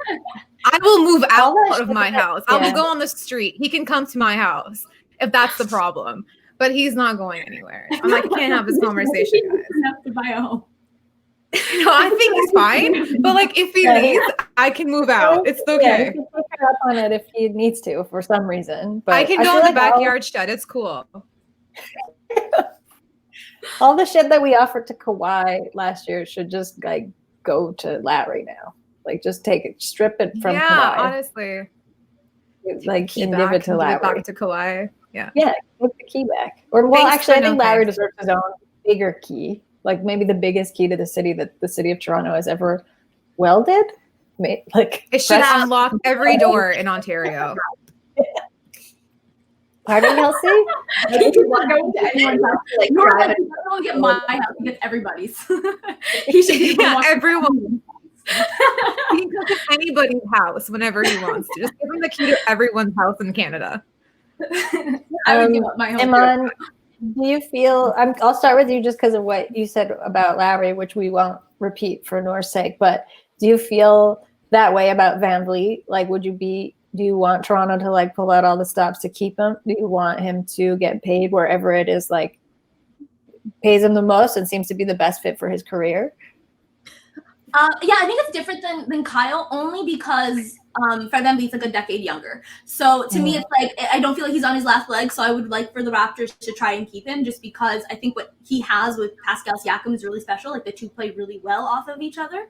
Speaker 3: I will move out of my house. I will go on the street. He can come to my house if that's the problem. But he's not going anywhere. I'm like, I can't have this conversation, guys.
Speaker 2: Enough to buy a home.
Speaker 3: No, I think he's fine. But like if he leaves, I can move out. It's okay.
Speaker 1: Yeah, he can pick her up on it if he needs to for some reason. But
Speaker 3: I can go in the backyard shed. It's cool.
Speaker 1: All the shit that we offered to Kawhi last year should just like go to Lowry now. Like just strip it from Kawhi.
Speaker 3: Yeah, honestly.
Speaker 1: Like give it to Lowry.
Speaker 3: Back to Kawhi. Yeah.
Speaker 1: Yeah, put the key back. Or actually I think Lowry deserves his own bigger key. Like maybe the biggest key to the city that the city of Toronto has ever welded. Like
Speaker 3: it should unlock every door in Ontario.
Speaker 1: Pardon, Kelsey?
Speaker 2: Don't get my house, he gets everybody's. He should get
Speaker 3: everyone. He can go to anybody's house whenever he wants to. Just give him the key to everyone's house in Canada.
Speaker 2: I would give up my home.
Speaker 1: Imman, do you feel? I'll start with you just because of what you said about Lowry, which we won't repeat for Noor's sake. But do you feel that way about VanVleet? Like, do you want Toronto to like pull out all the stops to keep him? Do you want him to get paid wherever it is like pays him the most and seems to be the best fit for his career?
Speaker 2: Yeah, I think it's different than Kyle only because Fred VanVleet's like a decade younger. So to me, it's like I don't feel like he's on his last leg. So I would like for the Raptors to try and keep him just because I think what he has with Pascal Siakam is really special. Like the two play really well off of each other.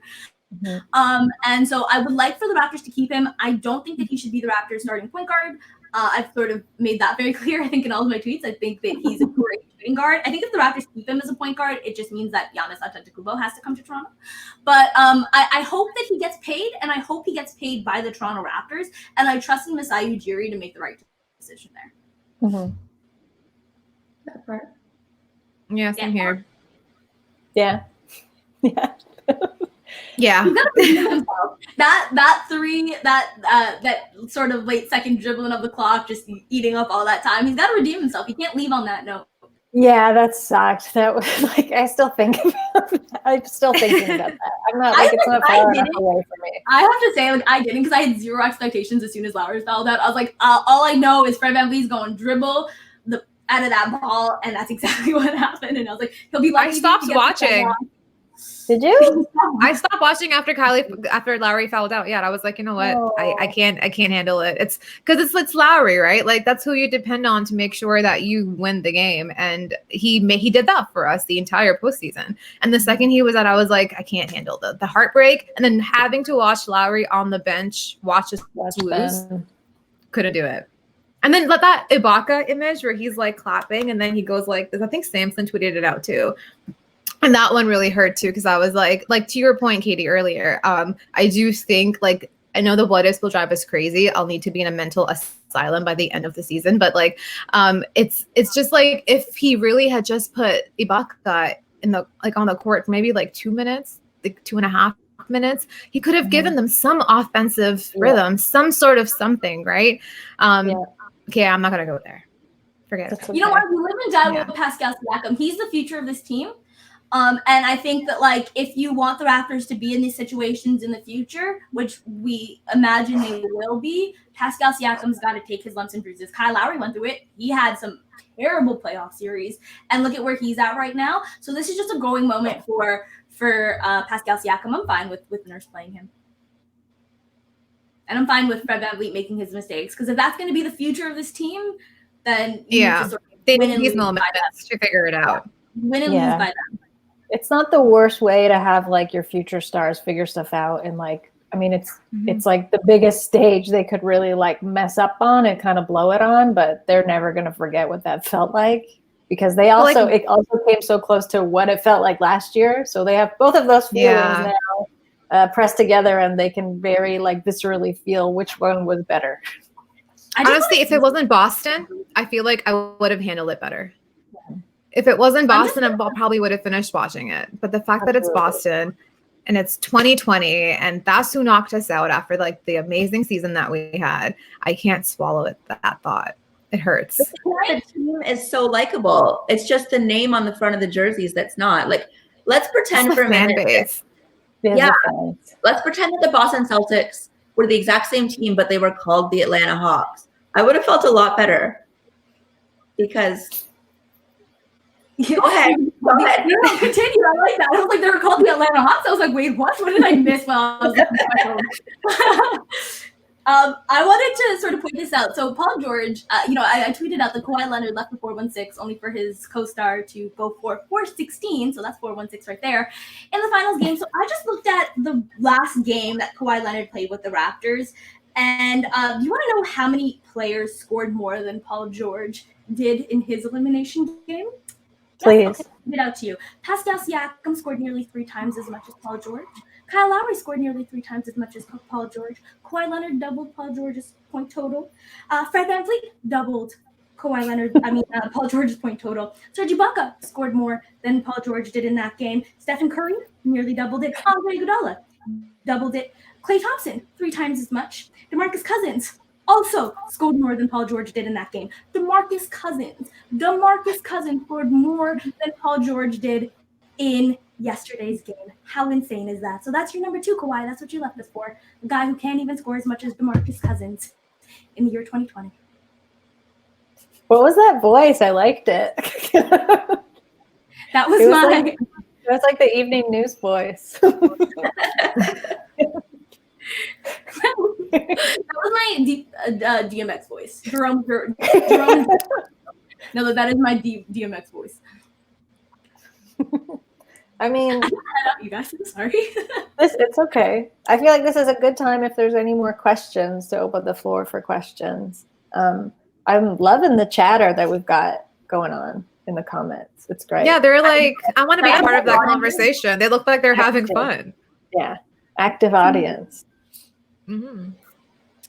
Speaker 2: Mm-hmm. And so I would like for the Raptors to keep him. I don't think that he should be the Raptors starting point guard. I've sort of made that very clear, I think, in all of my tweets. I think that he's a great shooting guard. I think if the Raptors keep him as a point guard, it just means that Giannis Antetokounmpo has to come to Toronto. But I hope that he gets paid, and I hope he gets paid by the Toronto Raptors, and I trust in Masai Ujiri to make the right decision there.
Speaker 1: Mm-hmm.
Speaker 4: That part.
Speaker 3: Yeah, same here.
Speaker 1: Yeah. Yeah.
Speaker 3: Yeah.
Speaker 2: He's gotta redeem himself. That three, that sort of late second dribbling of the clock, just eating up all that time. He's got to redeem himself. He can't leave on that note.
Speaker 1: Yeah, that sucked. That was like, I still think about that. I'm still thinking about that. I'm not like, it's not far enough away from me.
Speaker 2: I have to say, like, I didn't, because I had zero expectations as soon as Lowry fouled out. I was like, all I know is Fred VanVleet's going to dribble out of that ball, and that's exactly what happened. And I was like, he'll be lucky.
Speaker 3: I stopped watching.
Speaker 1: Did you?
Speaker 3: I stopped watching after Lowry fouled out. Yeah, I was like, you know what?
Speaker 1: Oh.
Speaker 3: I can't handle it. It's because it's Lowry, right? Like that's who you depend on to make sure that you win the game. And he did that for us the entire postseason. And the second he was out, I was like, I can't handle the heartbreak. And then having to watch Lowry on the bench watch us lose, couldn't do it. And then that Ibaka image where he's like clapping and then he goes like this. I think Samson tweeted it out too. And that one really hurt too, because I was like to your point, Katie, earlier, I do think like I know the blood ice will drive us crazy. I'll need to be in a mental asylum by the end of the season. But like it's just like if he really had just put Ibaka in the on the court for maybe like 2 minutes, like 2.5 minutes, he could have given them some offensive rhythm, some sort of something, right? Okay, I'm not gonna go there. Forget it.
Speaker 2: You know what? We live and die with Pascal Siakam. He's the future of this team. And I think that, like, if you want the Raptors to be in these situations in the future, which we imagine they will be, Pascal Siakam's got to take his lumps and bruises. Kyle Lowry went through it. He had some terrible playoff series, and look at where he's at right now. So this is just a growing moment for Pascal Siakam. I'm fine with Nurse playing him. And I'm fine with Fred VanVleet making his mistakes, because if that's going to be the future of this team, then you need to sort of
Speaker 3: they need these moments to figure it out.
Speaker 2: Win and lose by them.
Speaker 1: It's not the worst way to have like your future stars figure stuff out, and like I mean it's like the biggest stage they could really like mess up on and kind of blow it on, but they're never going to forget what that felt like, because they also it also came so close to what it felt like last year. So they have both of those feelings now pressed together, and they can very like viscerally feel which one was better.
Speaker 3: Honestly, if it wasn't Boston, I feel like I would have handled it better. If it wasn't Boston, I probably would have finished watching it. But the fact that it's Boston and it's 2020 and that's who knocked us out after like the amazing season that we had, I can't swallow it. That thought. It hurts.
Speaker 4: The team is so likable. It's just the name on the front of the jerseys that's not. Like, let's pretend for a minute. Let's pretend that the Boston Celtics were the exact same team, but they were called the Atlanta Hawks. I would have felt a lot better, because Go ahead.
Speaker 2: Yeah, continue. I like that. I was like, they were called the Atlanta Hawks. I was like, wait, what? What did I miss while I was at my phone? I wanted to sort of point this out. So Paul George, I tweeted out that Kawhi Leonard left for 416 only for his co-star to go for 416. So that's 416 right there in the finals game. So I just looked at the last game that Kawhi Leonard played with the Raptors. And you want to know how many players scored more than Paul George did in his elimination game?
Speaker 1: Please.
Speaker 2: Yes, I'll read it out to you. Pascal Siakam scored nearly 3 times as much as Paul George. Kyle Lowry scored nearly 3 times as much as Paul George. Kawhi Leonard doubled Paul George's point total. Fred VanVleet doubled Paul George's point total. Serge Ibaka scored more than Paul George did in that game. Stephen Curry nearly doubled it. Andre Iguodala doubled it. Klay Thompson 3 times as much. DeMarcus Cousins also scored more than Paul George did in that game. DeMarcus Cousins scored more than Paul George did in yesterday's game. How insane is that? So that's your number 2, Kawhi. That's what you left us for. The guy who can't even score as much as DeMarcus Cousins in the year 2020.
Speaker 1: What was that voice? I liked it.
Speaker 2: That was
Speaker 1: it was like the evening news voice.
Speaker 2: That was my DMX voice. Jerome. No, that is my DMX voice.
Speaker 1: I mean,
Speaker 2: you guys, I'm sorry.
Speaker 1: It's okay. I feel like this is a good time if there's any more questions to open the floor for questions. I'm loving the chatter that we've got going on in the comments. It's great.
Speaker 3: Yeah, they're like, I want to be part of that conversation. They look like they're having fun.
Speaker 1: Yeah, active audience.
Speaker 3: Mm-hmm.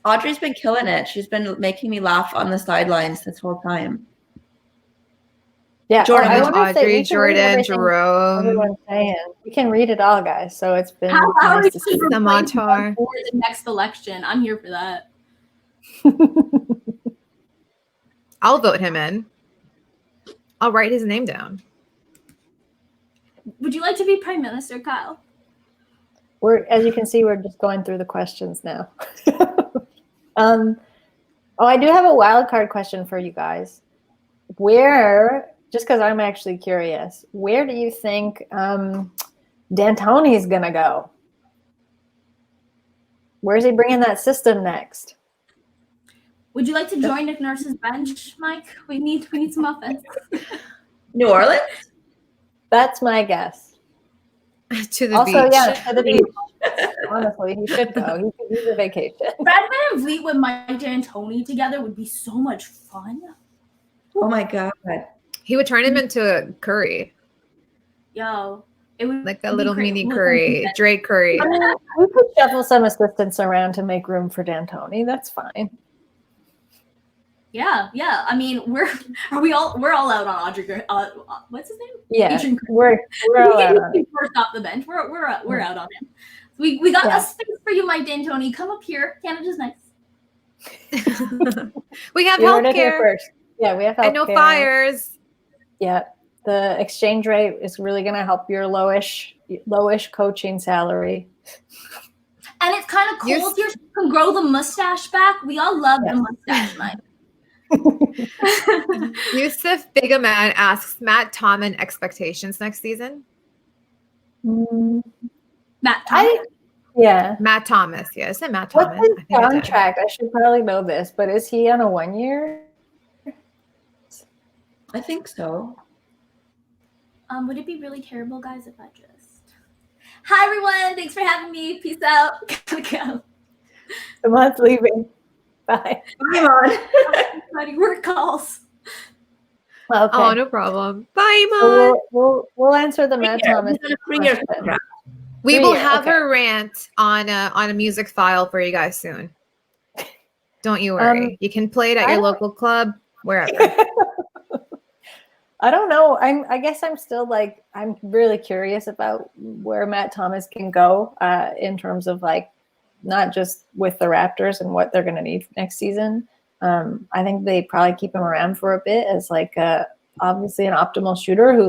Speaker 4: Audrey's been killing it. She's been making me laugh on the sidelines this whole time.
Speaker 1: Yeah,
Speaker 4: Jordan,
Speaker 3: Audrey, Jordan, Jerome.
Speaker 1: Everyone's saying we can read it all, guys. So it's been
Speaker 2: How are
Speaker 1: nice
Speaker 2: we
Speaker 1: to see.
Speaker 2: the
Speaker 3: Matar
Speaker 2: for the next election? I'm here for that.
Speaker 3: I'll vote him in. I'll write his name down.
Speaker 2: Would you like to be prime minister, Kyle?
Speaker 1: As you can see, we're just going through the questions now. I do have a wild card question for you guys. Just because I'm actually curious, where do you think D'Antoni's gonna go? Where's he bringing that system next?
Speaker 2: Would you like to join Nick Nurse's bench, Mike? We need some offense.
Speaker 4: New Orleans?
Speaker 1: That's my guess.
Speaker 3: To the beach.
Speaker 1: Yeah, to the beach. Honestly, he should go. He could use a vacation.
Speaker 2: Brad and Vliet with Mike D'Antoni together would be so much fun.
Speaker 4: Oh my God.
Speaker 3: He would turn him into Curry.
Speaker 2: Yo. It would
Speaker 3: like a little mini Curry, Drake Curry.
Speaker 1: I mean, we could shuffle some assistants around to make room for D'Antoni. That's fine.
Speaker 2: Yeah. I mean, we're all out on Audrey. What's his name?
Speaker 1: Yeah, we're all out on it.
Speaker 2: First off the bench, we're out on him. We got a space for you, Mike D'Antoni. Come up here. Canada's nice.
Speaker 3: We have
Speaker 1: heard it here
Speaker 3: healthcare.
Speaker 1: first. Yeah, we have healthcare.
Speaker 3: And no fires.
Speaker 1: Yeah, the exchange rate is really going to help your lowish coaching salary.
Speaker 2: And it's kind of cool here. So you can grow the mustache back. We all love the mustache, Mike.
Speaker 3: Yusuf Bigaman asks Matt Tomlin expectations next season.
Speaker 2: Matt Thomas.
Speaker 1: Matt
Speaker 3: Thomas. Yeah, is it Matt Thomas?
Speaker 1: What's his contract? I should probably know this, but is he on a 1 year?
Speaker 4: I think so.
Speaker 2: Would it be really terrible, guys, if I just... Hi, everyone. Thanks for having me. Peace out. Gotta go.
Speaker 1: Imman's leaving. Bye.
Speaker 4: Bye,
Speaker 2: Imman. Work calls.
Speaker 1: Okay.
Speaker 3: Oh, no problem. Bye, Imman.
Speaker 1: So we'll answer the Matt Thomas question.
Speaker 3: We will have a rant on a music file for you guys soon. Don't you worry. You can play it at your local club, wherever.
Speaker 1: I don't know. I guess I'm still I'm really curious about where Matt Thomas can go in terms of not just with the Raptors and what they're going to need next season. I think they probably keep him around for a bit as obviously an optimal shooter who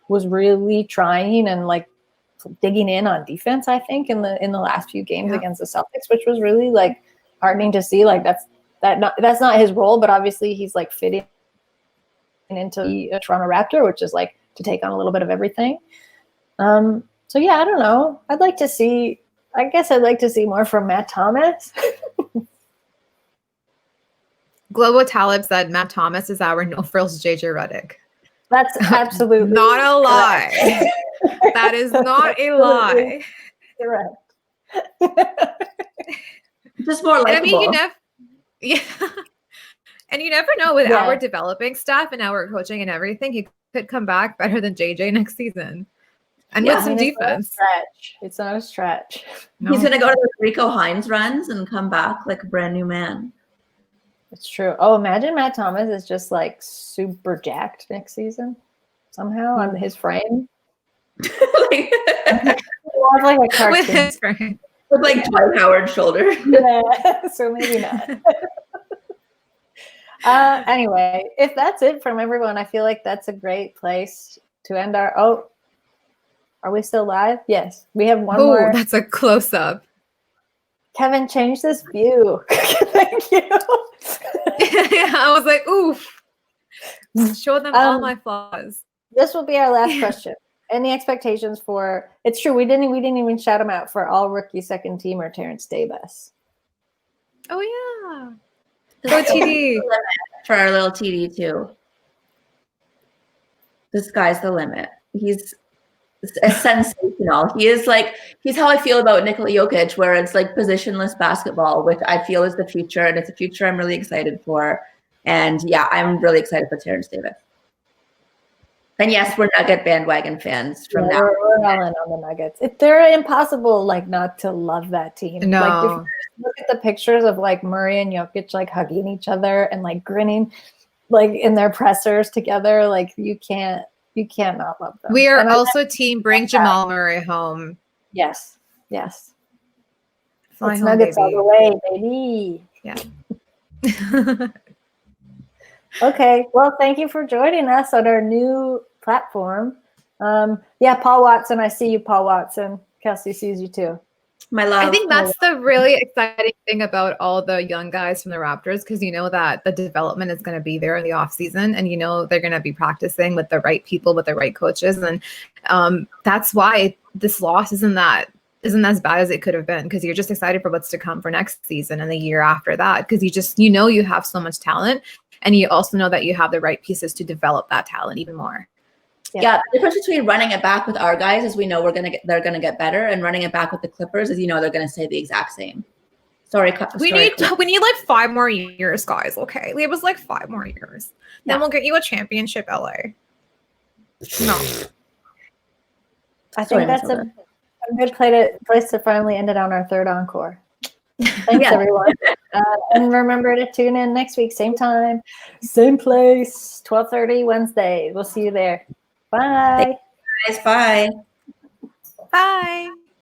Speaker 1: was really trying and digging in on defense. I think in the last few games against the Celtics, which was really heartening to see. That's not his role, but obviously he's fitting into the Toronto Raptor, which is to take on a little bit of everything. So yeah, I don't know. I'd like to see more from Matt Thomas.
Speaker 3: Globo Talib said Matt Thomas is our no frills JJ Redick.
Speaker 1: That's absolutely
Speaker 3: not a lie. That is not a lie.
Speaker 1: Correct.
Speaker 4: Just more likable.
Speaker 3: I mean, and you never know with our developing staff and our coaching and everything, he could come back better than JJ next season. And with some defense.
Speaker 1: It's not a stretch.
Speaker 4: No. He's going to go to the Rico Hines runs and come back like a brand new man.
Speaker 1: It's true. Oh, imagine Matt Thomas is just super jacked next season somehow on his frame.
Speaker 4: Like
Speaker 1: a cartoon.
Speaker 3: With his frame.
Speaker 4: With Dwight Howard's shoulder.
Speaker 1: Yeah, so maybe not. Anyway, if that's it from everyone, I feel like that's a great place to end our. Oh, are we still live? Yes, we have one more.
Speaker 3: That's a close up.
Speaker 1: Kevin, change this view. Thank you.
Speaker 3: Yeah, I was like, oof. Show them all my flaws.
Speaker 1: This will be our last question. Any expectations for? It's true. We didn't even shout him out for all rookie second teamer Terrence Davis.
Speaker 3: Oh yeah. Go TD.
Speaker 4: For our little TD too. The sky's the limit. sensational. He's how I feel about Nikola Jokic, where it's like positionless basketball, which I feel is the future, and it's a future I'm really excited for. And yeah, I'm really excited for Terrence Davis. And yes, we're Nugget bandwagon fans from now.
Speaker 1: We're all in on the Nuggets. They're impossible, like, not to love that team.
Speaker 3: No.
Speaker 1: Like, if you look at the pictures of like Murray and Jokic like hugging each other and like grinning, like in their pressers together, like you can't not love them.
Speaker 3: We are also team bring Jamal Murray home.
Speaker 1: Yes, yes.
Speaker 3: Fly
Speaker 1: It's
Speaker 3: home,
Speaker 1: Nuggets
Speaker 3: baby.
Speaker 1: all the way, baby.
Speaker 3: Yeah.
Speaker 1: Okay, well, thank you for joining us on our new platform. Yeah, Paul Watson, I see you, Paul Watson. Kelsey sees you too.
Speaker 4: My love.
Speaker 3: I think that's the really exciting thing about all the young guys from the Raptors, because you know that the development is going to be there in the off season, and you know they're going to be practicing with the right people, with the right coaches, and that's why this loss isn't as bad as it could have been, because you're just excited for what's to come for next season and the year after that, because you have so much talent, and you also know that you have the right pieces to develop that talent even more.
Speaker 4: Yeah, the difference between running it back with our guys is we know they're gonna get better, and running it back with the Clippers is they're gonna stay the exact same.
Speaker 3: We need like 5 more years, guys. Okay, it was like 5 more years.
Speaker 4: Yeah.
Speaker 3: Then we'll get you a championship, LA. No,
Speaker 1: I think that's a good place to finally end it on our third encore. Thanks, everyone. And remember to tune in next week, same time, same place, 12:30 Wednesday. We'll see you there. Bye.
Speaker 4: Thanks, guys. Bye.
Speaker 3: bye.